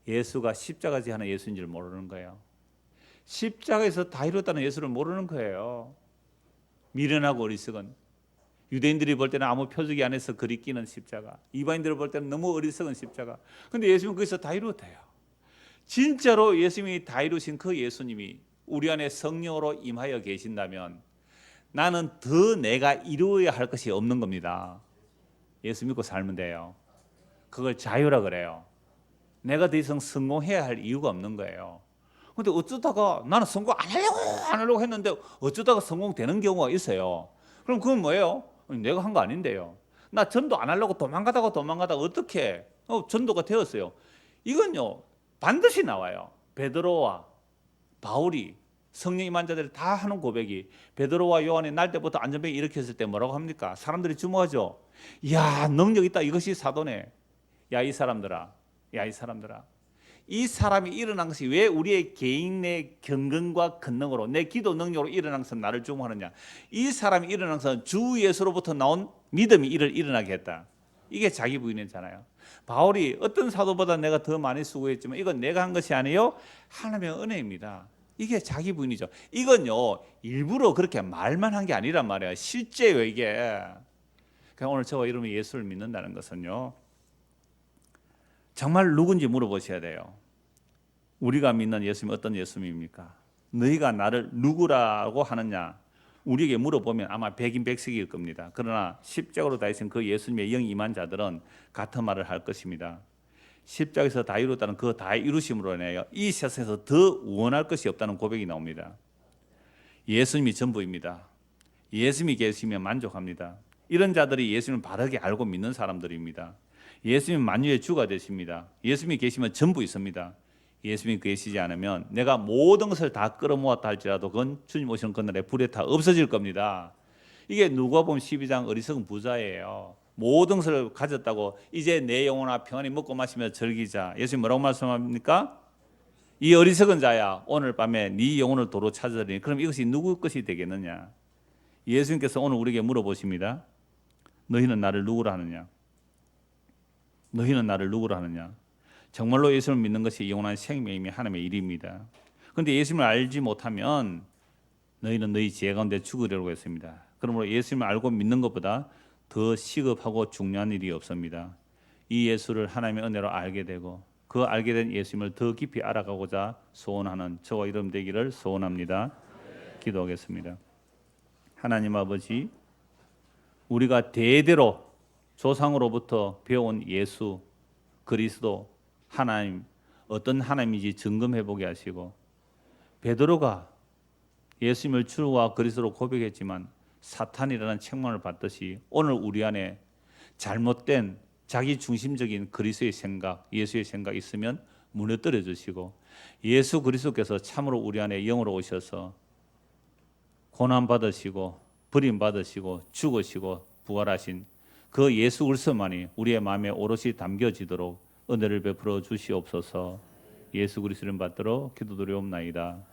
S1: 예수가 십자가 지하는 예수인 줄 모르는 거예요. 십자가에서 다 이뤘다는 예수를 모르는 거예요. 미련하고 어리석은, 유대인들이 볼 때는 아무 표적이 안에서 그리 끼는 십자가, 이방인들이 볼 때는 너무 어리석은 십자가. 근데 예수님은 거기서 다 이루었대요. 진짜로 예수님이 다 이루신 그 예수님이 우리 안에 성령으로 임하여 계신다면 나는 더 내가 이루어야 할 것이 없는 겁니다. 예수 믿고 살면 돼요. 그걸 자유라 그래요. 내가 더 이상 성공해야 할 이유가 없는 거예요. 근데 어쩌다가 나는 성공 안 하려고 했는데 어쩌다가 성공되는 경우가 있어요. 그럼 그건 뭐예요? 내가 한 거 아닌데요. 나 전도 안 하려고 도망가다가 어떻게 전도가 되었어요. 이건요 반드시 나와요. 베드로와 바울이, 성령 임한 자들이 다 하는 고백이, 베드로와 요한이 날 때부터 안전병이 일으켰을 때 뭐라고 합니까? 사람들이 주목하죠. 이야, 능력 있다, 이것이 사도네. 야 이 사람들아, 이 사람이 일어난 것이 왜 우리의 개인의 경건과 권능으로, 내 기도 능력으로 일어난 것은 나를 주목하느냐. 이 사람이 일어난 것은 주 예수로부터 나온 믿음이 이를 일어나게 했다. 이게 자기 부인이잖아요. 바울이 어떤 사도보다 내가 더 많이 수고했지만 이건 내가 한 것이 아니요 하나님의 은혜입니다. 이게 자기 부인이죠. 이건요 일부러 그렇게 말만 한 게 아니란 말이에요. 실제요 이게. 그러니까 오늘 저와 여러분이 예수를 믿는다는 것은요 정말 누군지 물어보셔야 돼요. 우리가 믿는 예수님이 어떤 예수님입니까? 너희가 나를 누구라고 하느냐? 우리에게 물어보면 아마 백인백색일 겁니다. 그러나 십자가로 다니신 그 예수님의 영 임한 자들은 같은 말을 할 것입니다. 십자가에서 다 이뤘다는 그 다 이루심으로 인하여 이 세상에서 더 원할 것이 없다는 고백이 나옵니다. 예수님이 전부입니다. 예수님이 계시면 만족합니다. 이런 자들이 예수님을 바르게 알고 믿는 사람들입니다. 예수님 만유의 주가 되십니다. 예수님이 계시면 전부 있습니다. 예수님이 계시지 않으면 내가 모든 것을 다 끌어모았다 할지라도 그건 주님 오시는 그날에 불에 다 없어질 겁니다. 이게 누가복음 12장 어리석은 부자예요. 모든 것을 가졌다고 이제 내 영혼아 평안히 먹고 마시며 즐기자. 예수님 뭐라고 말씀합니까? 이 어리석은 자야, 오늘 밤에 네 영혼을 도로 찾으리니. 그럼 이것이 누구 것이 되겠느냐? 예수님께서 오늘 우리에게 물어보십니다. 너희는 나를 누구라 하느냐? 너희는 나를 누구라 하느냐? 정말로 예수를 믿는 것이 영원한 생명이며 하나님의 일입니다. 그런데 예수님을 알지 못하면 너희는 너희 죄 가운데 죽으리라고 했습니다. 그러므로 예수님을 알고 믿는 것보다 더 시급하고 중요한 일이 없습니다. 이 예수를 하나님의 은혜로 알게 되고 그 알게 된 예수님을 더 깊이 알아가고자 소원하는 저와 여러분 되기를 소원합니다. 기도하겠습니다. 하나님 아버지, 우리가 대대로 조상으로부터 배운 예수 그리스도 하나님, 어떤 하나님인지 점검해 보게 하시고, 베드로가 예수님을 주와 그리스도로 고백했지만 사탄이라는 책망을 받듯이 오늘 우리 안에 잘못된 자기 중심적인 그리스도의 생각, 예수의 생각 있으면 무너뜨려 주시고, 예수 그리스도께서 참으로 우리 안에 영으로 오셔서 고난 받으시고 버림 받으시고 죽으시고 부활하신 그 예수 그리스도만이 우리의 마음에 오롯이 담겨지도록 은혜를 베풀어 주시옵소서. 예수 그리스도를 받들어 기도드리옵나이다.